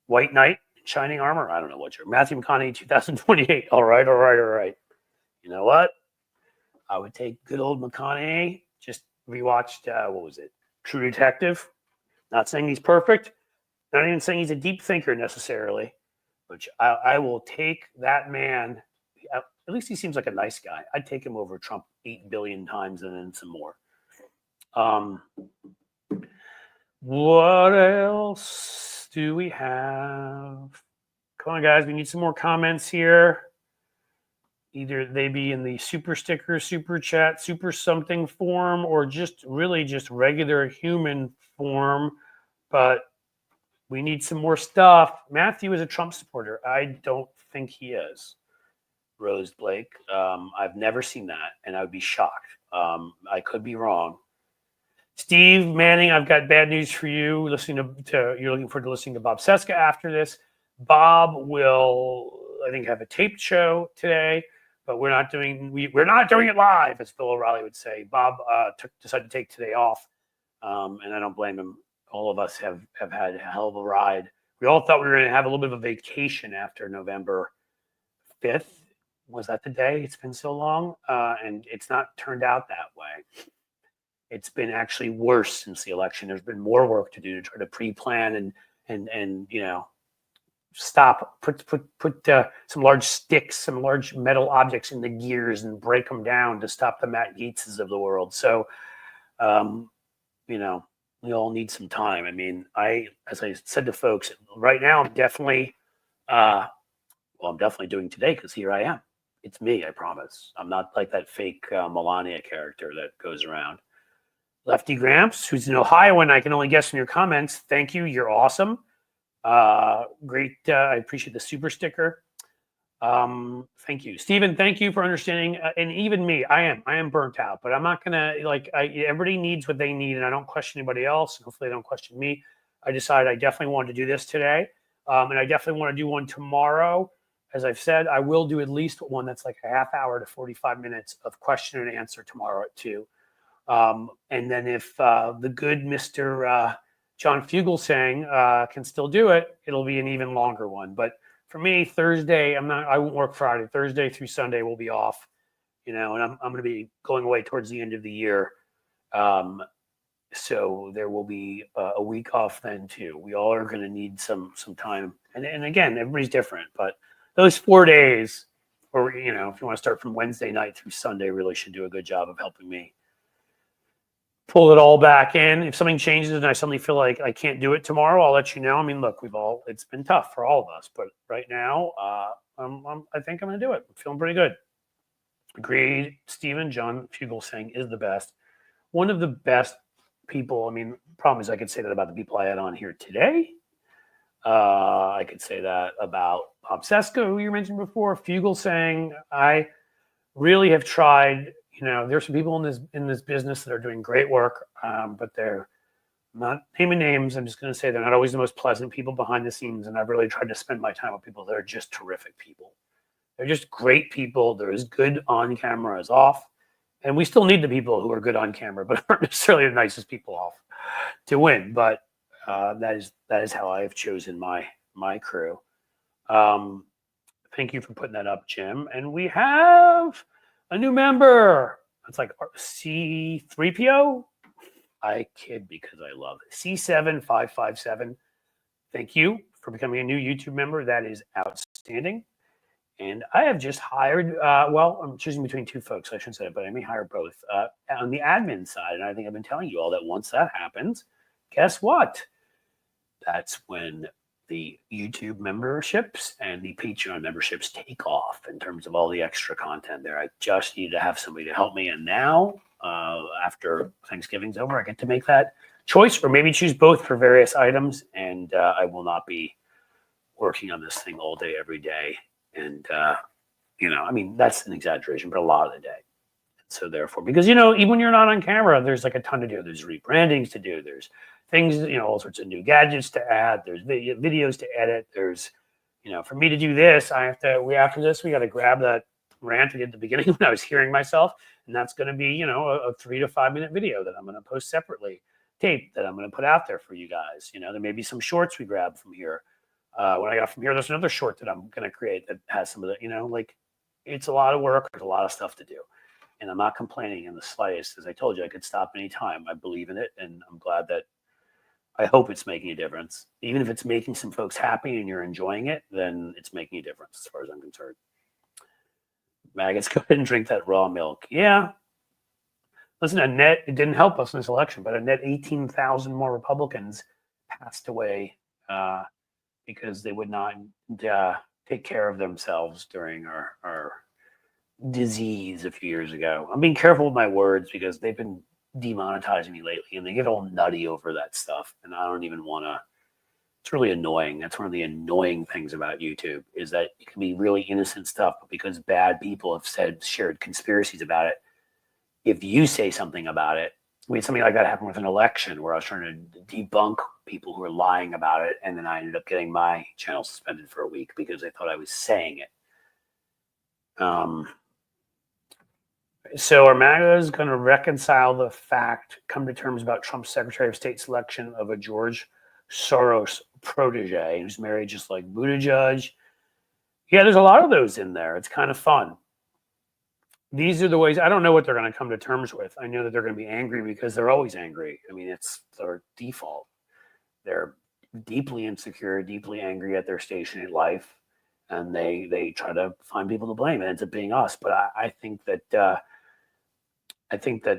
white knight, shining armor. I don't know what you're. Matthew McConaughey, 2028. All right. You know what? I would take good old McConaughey. Just rewatched, what was it? True Detective. Not saying he's perfect. Not even saying he's a deep thinker necessarily. But I will take that man. At least he seems like a nice guy. I'd take him over Trump 8 billion times and then some more. What else do we have? Come on, guys. We need some more comments here. Either they be in the super sticker, super chat, super something form, or just regular human form. But we need some more stuff. Matthew is a Trump supporter. I don't think he is. Rose Blake. I've never seen that, and I would be shocked. I could be wrong. Steve Manning, I've got bad news for you. You're looking forward to listening to Bob Seska after this. Bob will, I think, have a taped show today, but we're not doing it live, as Bill O'Reilly would say. Bob decided to take today off, and I don't blame him. All of us have had a hell of a ride. We all thought we were going to have a little bit of a vacation after November 5th. Was that the day? It's been so long, and it's not turned out that way. It's been actually worse since the election. There's been more work to do to try to pre-plan and put some large sticks, some large metal objects in the gears and break them down to stop the Matt Gaetzes of the world. So, we all need some time. I mean, as I said to folks, right now I'm definitely doing today because here I am. It's me, I promise. I'm not like that fake Melania character that goes around. Lefty Gramps, who's in Ohio, and I can only guess from your comments. Thank you. You're awesome. Great. I appreciate the super sticker. Thank you. Stephen, thank you for understanding. And even me, I am burnt out, but I'm not going to everybody needs what they need, and I don't question anybody else. And hopefully they don't question me. I decided I definitely wanted to do this today. And I definitely want to do one tomorrow. As I've said, I will do at least one that's like a half hour to 45 minutes of question and answer tomorrow at 2. And then if the good Mr. John Fugelsang can still do it, it'll be an even longer one. But for me, Thursday, I won't work Friday. Thursday through Sunday will be off, and I'm going to be going away towards the end of the year. So there will be a week off then too. We all are going to need some time. And again, everybody's different, but those 4 days, or if you want to start from Wednesday night through Sunday, really should do a good job of helping me pull it all back in. If something changes and I suddenly feel like I can't do it tomorrow, I'll let you know. I mean, look, it's been tough for all of us, but right now, I think I'm going to do it. I'm feeling pretty good. Agreed. Stephen John Fugelsang is the best. One of the best people. I mean, problem is I could say that about the people I had on here today. I could say that about Bob Seska, who you mentioned before. Fugelsang. I really have tried. There's some people in this business that are doing great work, but they're not naming names. I'm just going to say they're not always the most pleasant people behind the scenes, and I've really tried to spend my time with people that are just terrific people. They're just great people. They're as good on camera as off, and we still need the people who are good on camera, but aren't necessarily the nicest people off to win. But that is how I have chosen my crew. Thank you for putting that up, Jim. And we have a new member. It's like C3PO. I kid because I love it. C7557. Thank you for becoming a new YouTube member. That is outstanding. And I have just hired, I'm choosing between two folks. I shouldn't say it, but I may hire both. On the admin side, and I think I've been telling you all that once that happens, guess what? That's when the YouTube memberships and the Patreon memberships take off in terms of all the extra content there. I just need to have somebody to help me. And now, after Thanksgiving's over, I get to make that choice or maybe choose both for various items. And I will not be working on this thing all day, every day. And, that's an exaggeration, but a lot of the day. So therefore, because, even when you're not on camera, there's like a ton to do. There's rebrandings to do. There's things, all sorts of new gadgets to add. There's videos to edit. There's, for me to do this, after this, we got to grab that rant I did at the beginning when I was hearing myself. And that's going to be, a 3 to 5 minute video that I'm going to post separately, tape that I'm going to put out there for you guys. There may be some shorts we grab from here. When I got from here, there's another short that I'm going to create that has some of the, it's a lot of work. There's a lot of stuff to do. And I'm not complaining in the slightest. As I told you, I could stop anytime. I believe in it. And I'm glad that I hope it's making a difference. Even if it's making some folks happy and you're enjoying it, then it's making a difference as far as I'm concerned. Maggots, go ahead and drink that raw milk. Yeah. Listen, it didn't help us in this election, but a net 18,000 more Republicans passed away because they would not take care of themselves during our disease a few years ago. I'm being careful with my words because they've been demonetizing me lately and they get all nutty over that stuff. And I don't even want to, it's really annoying. That's one of the annoying things about YouTube is that it can be really innocent stuff, but because bad people have shared conspiracies about it, if you say something about it, we had something like that happen with an election where I was trying to debunk people who were lying about it. And then I ended up getting my channel suspended for a week because they thought I was saying it. So are MAGAs going to reconcile the fact, come to terms about Trump's Secretary of State selection of a George Soros protege who's married just like Buttigieg? Yeah, there's a lot of those in there. It's kind of fun. These are the ways. I don't know what they're going to come to terms with. I know that they're going to be angry because they're always angry. I mean, it's their default. They're deeply insecure, deeply angry at their station in life, and they try to find people to blame. It ends up being us. But I think that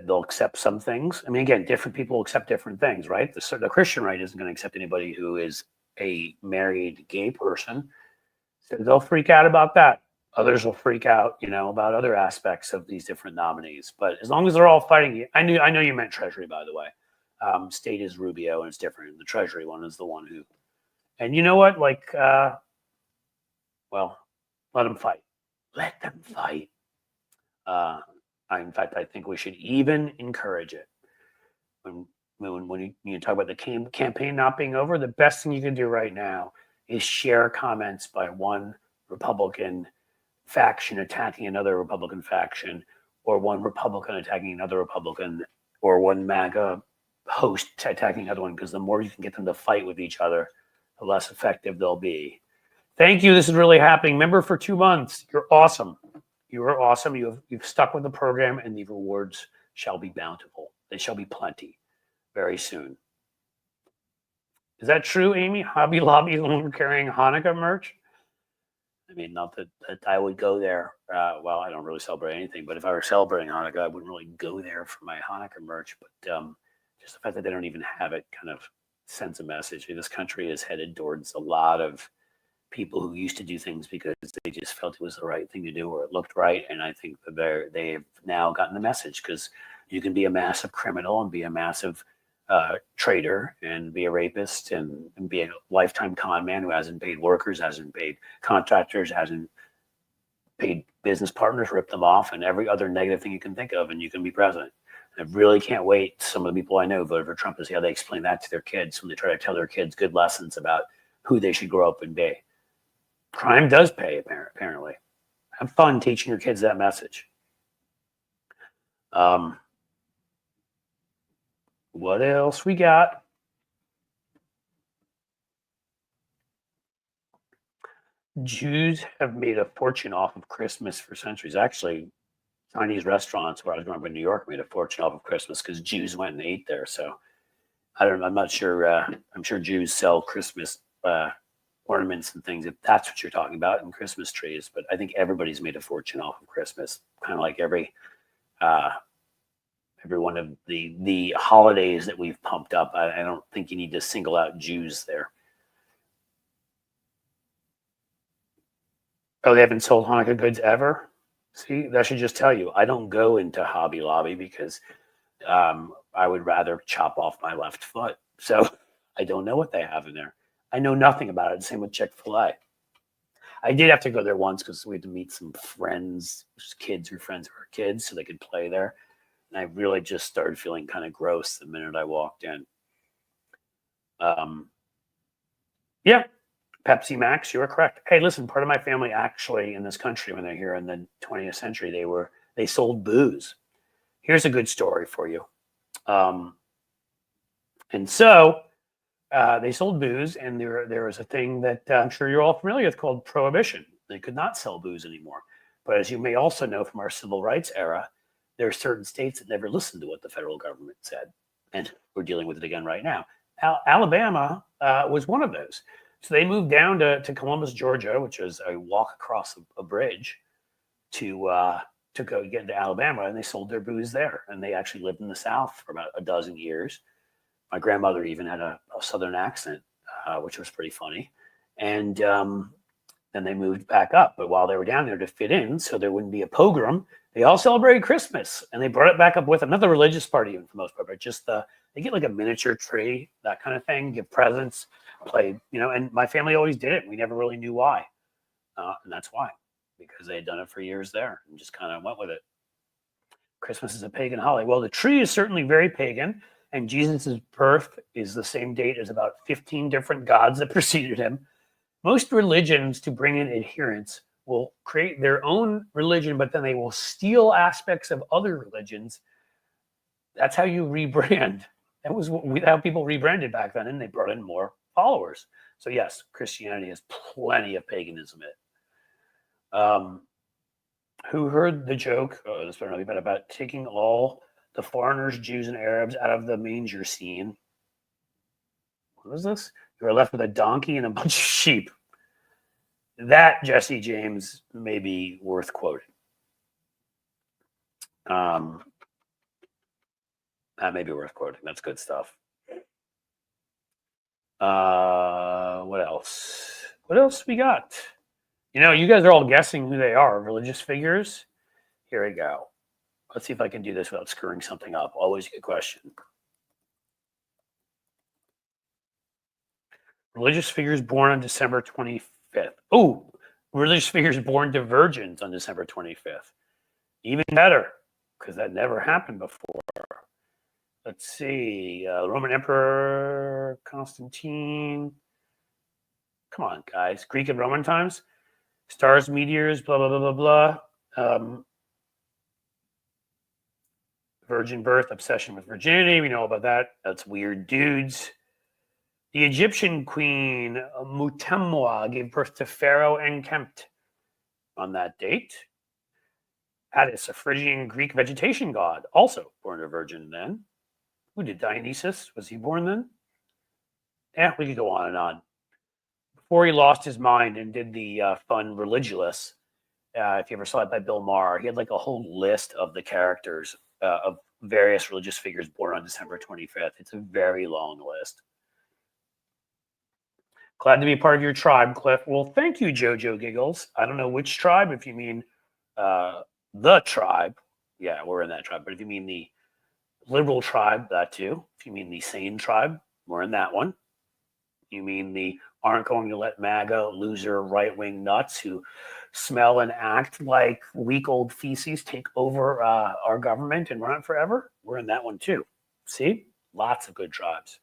they'll accept some things. I mean, again, different people accept different things, right? The Christian right isn't going to accept anybody who is a married gay person. So they'll freak out about that. Others will freak out, about other aspects of these different nominees. But as long as they're all fighting, I know you meant Treasury, by the way. State is Rubio, and it's different. The Treasury one is the one who, and you know what? Let them fight. Let them fight. In fact, I think we should even encourage it. When you talk about the campaign not being over, the best thing you can do right now is share comments by one Republican faction attacking another Republican faction, or one Republican attacking another Republican, or one MAGA host attacking another one, because the more you can get them to fight with each other, the less effective they'll be. Thank you. This is really happening. Member for 2 months. You're awesome. You are awesome. You've stuck with the program, and the rewards shall be bountiful. They shall be plenty very soon. Is that true, Amy? Hobby Lobby is the one carrying Hanukkah merch? I mean, not that I would go there. Well, I don't really celebrate anything, but if I were celebrating Hanukkah, I wouldn't really go there for my Hanukkah merch. But just the fact that they don't even have it kind of sends a message. This country is headed towards a lot of people who used to do things because they just felt it was the right thing to do or it looked right. And I think that they've now gotten the message, because you can be a massive criminal and be a massive traitor and be a rapist and be a lifetime con man who hasn't paid workers, hasn't paid contractors, hasn't paid business partners, ripped them off, and every other negative thing you can think of, and you can be president. And I really can't wait. Some of the people I know voted for Trump to see how they explain that to their kids when they try to tell their kids good lessons about who they should grow up and be. Crime does pay, apparently. Have fun teaching your kids that message. What else we got? Jews have made a fortune off of Christmas for centuries. Actually, Chinese restaurants where I was growing up in New York made a fortune off of Christmas because Jews went and ate there. So I'm not sure. I'm sure Jews sell Christmas ornaments and things, if that's what you're talking about, and Christmas trees. But I think everybody's made a fortune off of Christmas, kind of like every one of the holidays that we've pumped up. I don't think you need to single out Jews there. Oh, they haven't sold Hanukkah goods ever? See, that should just tell you. I don't go into Hobby Lobby because I would rather chop off my left foot. So I don't know what they have in there. I know nothing about it. Same with Chick-fil-A. I did have to go there once because we had to meet some friends, kids who were friends of our kids, so they could play there. And I really just started feeling kind of gross the minute I walked in. Yeah, Pepsi Max, you are correct. Hey, listen, part of my family actually in this country, when they're here in the 20th century, they sold booze. Here's a good story for you. And so they sold booze, and there was a thing that I'm sure you're all familiar with called prohibition. They could not sell booze anymore. But as you may also know from our civil rights era, there are certain states that never listened to what the federal government said. And we're dealing with it again right now. Alabama was one of those. So they moved down to Columbus, Georgia, which is a walk across a bridge to go get into Alabama, and they sold their booze there. And they actually lived in the South for about a dozen years. My grandmother even had a Southern accent, which was pretty funny. And then they moved back up. But while they were down there to fit in, so there wouldn't be a pogrom, they all celebrated Christmas. And they brought it back up with another religious party, even for the most part. But just they get like a miniature tree, that kind of thing, give presents, play, and my family always did it. We never really knew why. And that's why, because they had done it for years there and just kind of went with it. Christmas is a pagan holiday. Well, the tree is certainly very pagan. And Jesus' birth is the same date as about 15 different gods that preceded him. Most religions, to bring in adherents, will create their own religion, but then they will steal aspects of other religions. That's how you rebrand. That was how people rebranded back then, and they brought in more followers. So yes, Christianity has plenty of paganism in it. Who heard the joke? Oh, this better not be bad, about taking all the foreigners, Jews, and Arabs out of the manger scene. What was this? You are left with a donkey and a bunch of sheep. That, Jesse James, may be worth quoting. That may be worth quoting. That's good stuff. What else? What else we got? You guys are all guessing who they are. Religious figures. Here we go. Let's see if I can do this without screwing something up. Always a good question. Religious figures born on December 25th. Oh, religious figures born to virgins on December 25th. Even better, because that never happened before. Let's see. Roman Emperor Constantine. Come on, guys. Greek and Roman times. Stars, meteors, blah, blah, blah, blah, blah. Virgin birth, obsession with virginity. We know about that. That's weird dudes. The Egyptian queen Mutemwa gave birth to Pharaoh Enkempt on that date. Attis, a Phrygian Greek vegetation god, also born a virgin then. Who did Dionysus? Was he born then? Yeah, we could go on and on. before he lost his mind and did the fun Religulous. If you ever saw it by Bill Maher, he had like a whole list of the characters of various religious figures born on December 25th. It's a very long list. Glad to be part of your tribe, Cliff. Well, thank you, Jojo Giggles. I don't know which tribe, if you mean the tribe. Yeah, we're in that tribe. But if you mean the liberal tribe, that too. If you mean the sane tribe, we're in that one. You mean the aren't going to let MAGA loser right-wing nuts who smell and act like weak old feces take over our government and run it forever? We're in that one too. See? Lots of good tribes.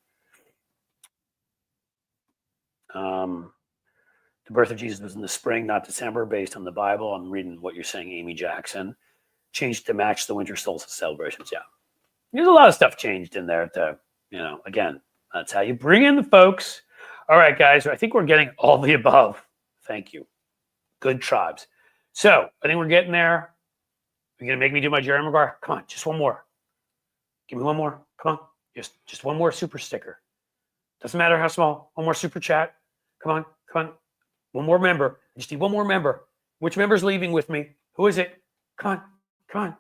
The birth of Jesus was in the spring, not December, based on the Bible. I'm reading what you're saying, Amy Jackson. Changed to match the winter solstice celebrations. Yeah. There's a lot of stuff changed in there to, again, that's how you bring in the folks. All right, guys, I think we're getting all the above. Thank you. Good tribes. So I think we're getting there. You're going to make me do my Jerry Maguire? Come on, just one more. Give me one more. Come on. Just one more super sticker. Doesn't matter how small. One more super chat. Come on. Come on. One more member. I just need one more member. Which member's leaving with me? Who is it? Come on. Come on.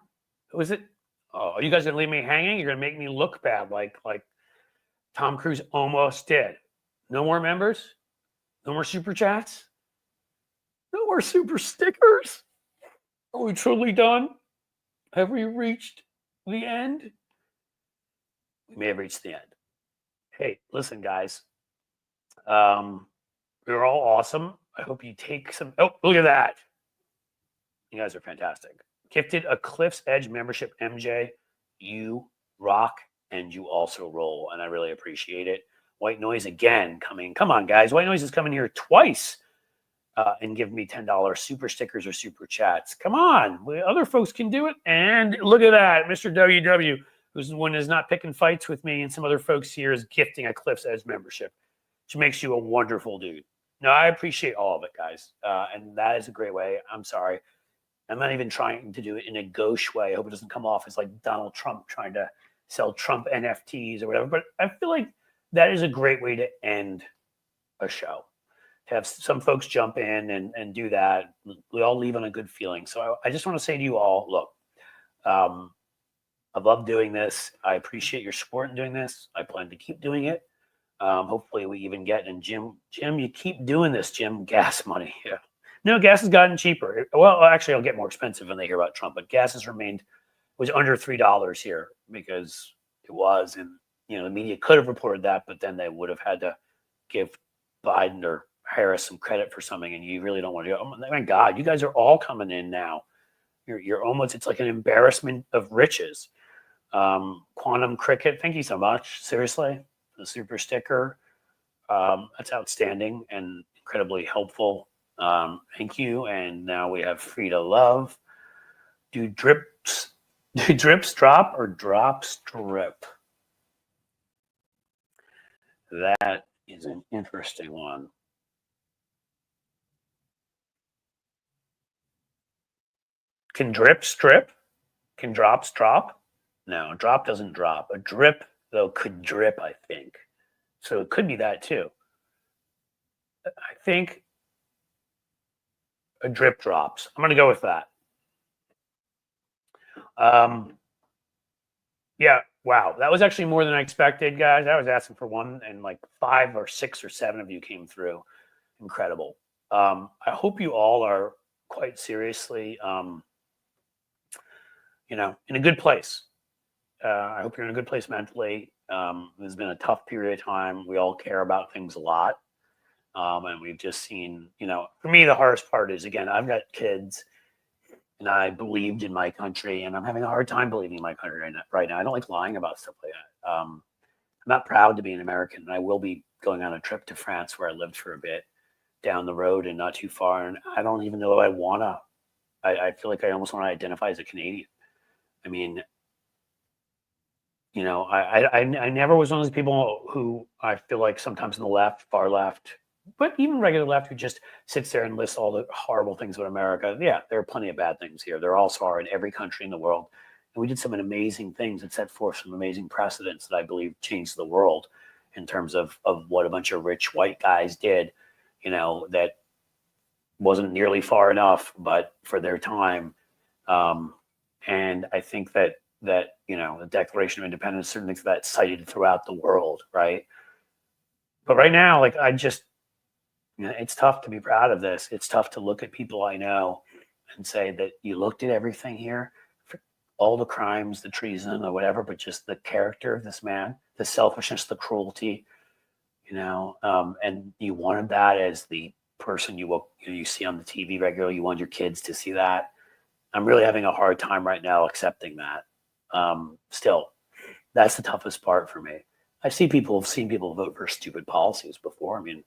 Who is it? Oh, are you guys going to leave me hanging? You're going to make me look bad like Tom Cruise almost did. No more members? No more super chats? No more super stickers? Are we truly done? Have we reached the end? We may have reached the end. Hey, listen, guys. You're all awesome. I hope you take some. Oh, look at that. You guys are fantastic. Gifted a Cliff's Edge membership, MJ. You rock and you also roll, and I really appreciate it. White Noise again coming. Come on, guys. White Noise is coming here twice and give me $10 super stickers or super chats. Come on. Other folks can do it. And look at that. Mr. WW, who's the one who's not picking fights with me, and some other folks here is gifting a Cliff's Edge membership, which makes you a wonderful dude. No, I appreciate all of it, guys. And that is a great way. I'm sorry. I'm not even trying to do it in a gauche way. I hope it doesn't come off as like Donald Trump trying to sell Trump NFTs or whatever. But I feel like that is a great way to end a show. To have some folks jump in and do that. We all leave on a good feeling. So I just want to say to you all, look, I love doing this. I appreciate your support in doing this. I plan to keep doing it. Hopefully we even get, and Jim, you keep doing this, Jim, gas money. Yeah. No, gas has gotten cheaper. Well, actually, it'll get more expensive when they hear about Trump, but gas has was under $3 here because it was. And, the media could have reported that, but then they would have had to give Biden or Harris some credit for something. And you really don't want to go, oh my God, you guys are all coming in now. You're almost, it's like an embarrassment of riches. Quantum Cricket, thank you so much. Seriously, the super sticker. That's outstanding and incredibly helpful. Thank you. And now we have Frida Love. Do drips drop or drops drip? That is an interesting one. Can drips drip? Can drops drop? No, drop doesn't drop. A drip, though, could drip, I think. So it could be that too. I think a drip drops. I'm going to go with that. Yeah, wow. That was actually more than I expected, guys. I was asking for one, and like 5 or 6 or 7 of you came through. Incredible. I hope you all are quite seriously, in a good place. I hope you're in a good place mentally. It's been a tough period of time. We all care about things a lot. And we've just seen, for me, the hardest part is, again, I've got kids and I believed in my country, and I'm having a hard time believing in my country right now. I don't like lying about stuff like that. I'm not proud to be an American, and I will be going on a trip to France where I lived for a bit down the road and not too far. And I don't even know if I want to. I feel like I almost want to identify as a Canadian. I mean, I never was one of those people who I feel like sometimes in the left, far left, but even regular left, who just sits there and lists all the horrible things about America. Yeah, there are plenty of bad things here. There also are in every country in the world. And we did some amazing things that set forth some amazing precedents that I believe changed the world in terms of what a bunch of rich white guys did that wasn't nearly far enough, but for their time. And I think that the Declaration of Independence, certain things that cited throughout the world, right? But right now, like it's tough to be proud of this. It's tough to look at people I know and say that you looked at everything here, for all the crimes, the treason, or whatever, but just the character of this man, the selfishness, the cruelty, and you wanted that as the person you see on the TV regularly. You want your kids to see that. I'm really having a hard time right now accepting that. Still, that's the toughest part for me. I've seen people vote for stupid policies before. I mean,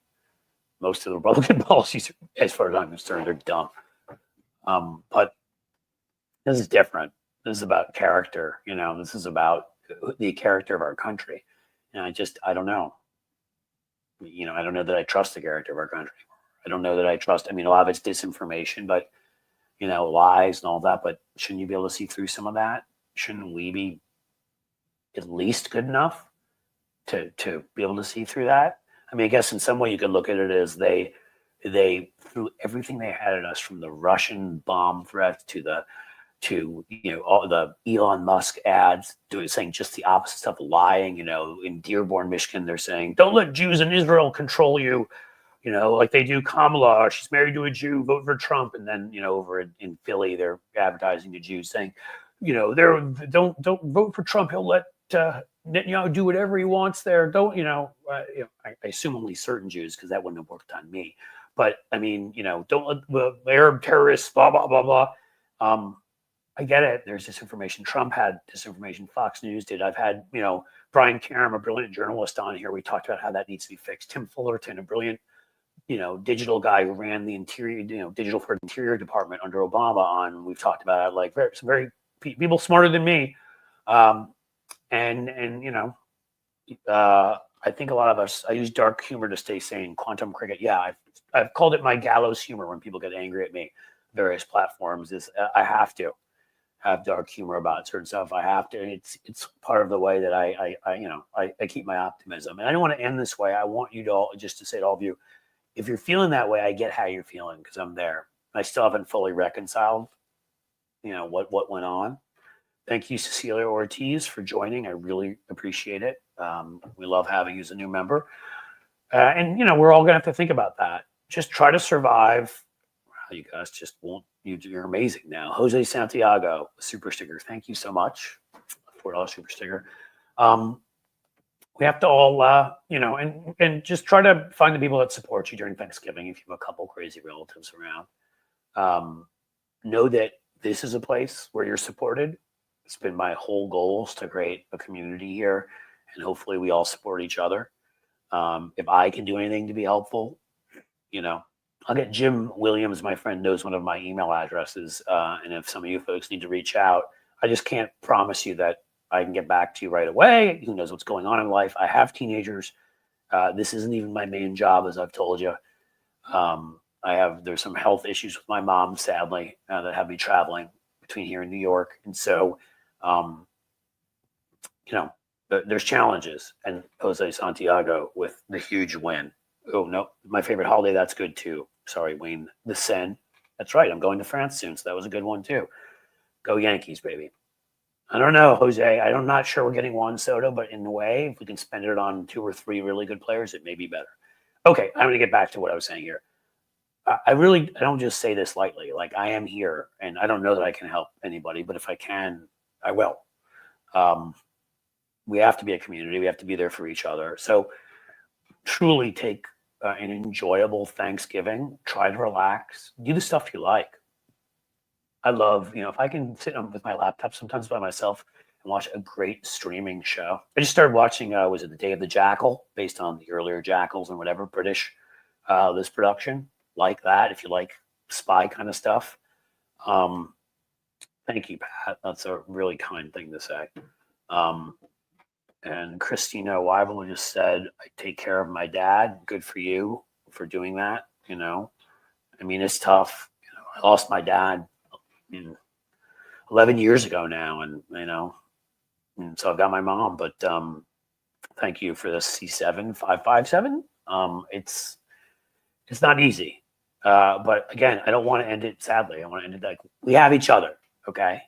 most of the Republican policies, as far as I'm concerned, are dumb. But this is different. This is about character. This is about the character of our country. And I don't know. I don't know that I trust the character of our country. I don't know that I trust. I mean, a lot of it's disinformation, but lies and all that. But shouldn't you be able to see through some of that? Shouldn't we be at least good enough to be able to see through that? I mean, I guess in some way you could look at it as they threw everything they had at us, from the Russian bomb threat to all the Elon Musk ads saying just the opposite stuff, lying. In Dearborn, Michigan, they're saying, don't let Jews in Israel control you. Like they do Kamala, she's married to a Jew, vote for Trump. And then, over in Philly, they're advertising to Jews saying, don't vote for Trump. He'll let Netanyahu do whatever he wants there. Don't, I assume only certain Jews, because that wouldn't have worked on me. But I mean, don't let the Arab terrorists, blah, blah, blah, blah. I get it. There's disinformation. Trump had disinformation. Fox News did. I've had, Brian Karam, a brilliant journalist, on here. We talked about how that needs to be fixed. Tim Fullerton, a brilliant, digital guy who ran the interior, digital for interior department under Obama. We've talked about it, like some very people smarter than me. I think a lot of us, I use dark humor to stay sane. Quantum cricket. Yeah. I've called it my gallows humor when people get angry at me. Various platforms is I have to have dark humor about certain stuff. I have to. It's part of the way that I keep my optimism. And I don't want to end this way. I want you to all, just to say to all of you, if you're feeling that way, I get how you're feeling, because I'm there. I still haven't fully reconciled, what went on. Thank you, Cecilia Ortiz, for joining. I really appreciate it. We love having you as a new member. And we're all gonna have to think about that. Just try to survive. You guys just won't. You're amazing now. Jose Santiago, super sticker. Thank you so much. $4 super sticker. We have to all, and just try to find the people that support you during Thanksgiving. If you have a couple crazy relatives around, know that this is a place where you're supported. It's been my whole goal is to create a community here, and hopefully we all support each other. If I can do anything to be helpful, I'll get Jim Williams, my friend, knows one of my email addresses. And if some of you folks need to reach out, I just can't promise you that I can get back to you right away. Who knows what's going on in life? I have teenagers. This isn't even my main job, as I've told you. There's some health issues with my mom, sadly, that have me traveling between here and New York. And so, there's challenges. And Jose Santiago with the huge win. Oh, no, my favorite holiday, that's good too. Sorry, Wayne. The Seine. That's right. I'm going to France soon, so that was a good one too. Go Yankees, baby. I don't know, Jose. I'm not sure we're getting Juan Soto, but in a way, if we can spend it on 2 or 3 really good players, it may be better. Okay, I'm going to get back to what I was saying here. I don't just say this lightly. Like, I am here, and I don't know that I can help anybody, but if I can, I will. We have to be a community. We have to be there for each other. So truly take an enjoyable Thanksgiving. Try to relax. Do the stuff you like. I love, if I can sit with my laptop sometimes by myself and watch a great streaming show. I just started watching, was it The Day of the Jackal, based on the earlier Jackals and whatever, British, this production. Like that, if you like spy kind of stuff. Thank you, Pat. That's a really kind thing to say. And Christina Wyville just said, I take care of my dad. Good for you for doing that. I mean, it's tough. I lost my dad 11 years ago now, and and so I've got my mom, but thank you for the C7557. It's not easy. But again, I don't want to end it sadly. I want to end it like we have each other, okay?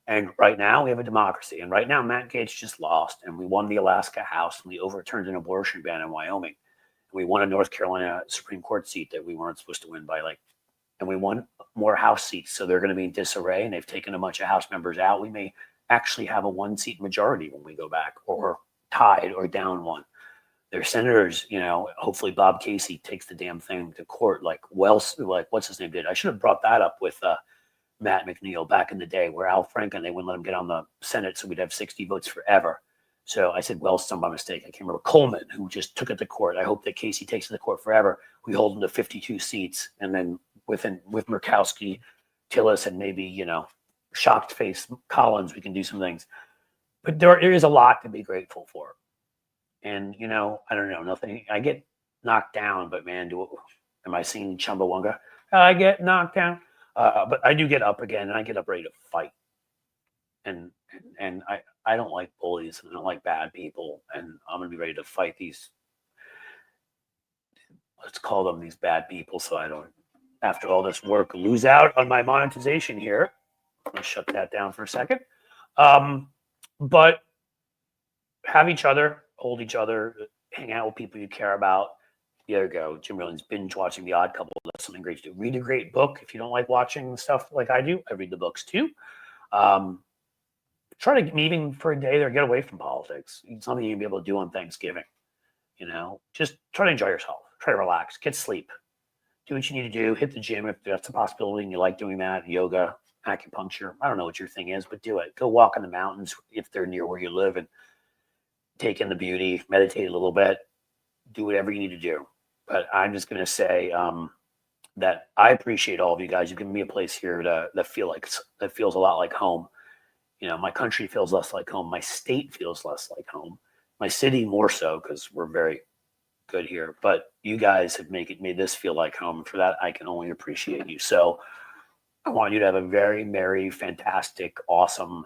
And right now we have a democracy. And right now Matt Gaetz just lost, and we won the Alaska House, and we overturned an abortion ban in Wyoming. And we won a North Carolina Supreme Court seat that we weren't supposed to win by and we won more House seats. So they're going to be in disarray, and they've taken a bunch of House members out. We may actually have a 1-seat majority when we go back, or tied or down one. Their senators, hopefully Bob Casey takes the damn thing to court like what's his name did. I should have brought that up with Matt McNeil back in the day, where Al Franken, they wouldn't let him get on the Senate, so we'd have 60 votes forever. So I said Wellstone by mistake. I can't remember Coleman, who just took it to court. I hope that Casey takes it to court forever. We hold him to 52 seats, and then with Murkowski, Tillis, and maybe shocked face Collins, we can do some things. But there is a lot to be grateful for. And I don't know, nothing. I get knocked down, but man, am I singing Chumbawanga? I get knocked down. But I do get up again, and I get up ready to fight. And I don't like bullies, and I don't like bad people, and I'm gonna be ready to fight these. Let's call them these bad people, so I don't, after all this work, lose out on my monetization here. I'm gonna shut that down for a second. But have each other, hold each other, hang out with people you care about. There you go. Jim Rowland's binge watching The Odd Couple. That's something great to do. Read a great book. If you don't like watching stuff like I do, I read the books too. Try to, even for a day there, get away from politics. It's something you'll be able to do on Thanksgiving. Just try to enjoy yourself. Try to relax. Get sleep. Do what you need to do. Hit the gym if that's a possibility and you like doing that. Yoga, acupuncture. I don't know what your thing is, but do it. Go walk in the mountains if they're near where you live and take in the beauty. Meditate a little bit. Do whatever you need to do. But I'm just going to say that I appreciate all of you guys. You've given me a place here that feels a lot like home. My country feels less like home. My state feels less like home. My city more so, because we're very good here. But you guys have made this feel like home. For that, I can only appreciate you. So I want you to have a very merry, fantastic, awesome,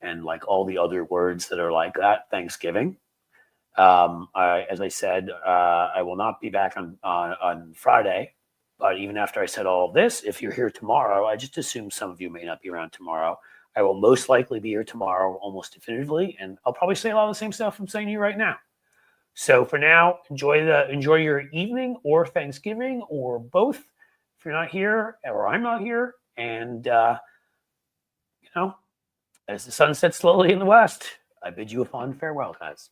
and like all the other words that are like that, Thanksgiving. As I said, I will not be back on Friday, but even after I said all of this, if you're here tomorrow, I just assume some of you may not be around tomorrow. I will most likely be here tomorrow, almost definitively, and I'll probably say a lot of the same stuff I'm saying to you right now. So for now, enjoy your evening or Thanksgiving or both. If you're not here or I'm not here, and as the sun sets slowly in the west, I bid you a fond farewell, guys.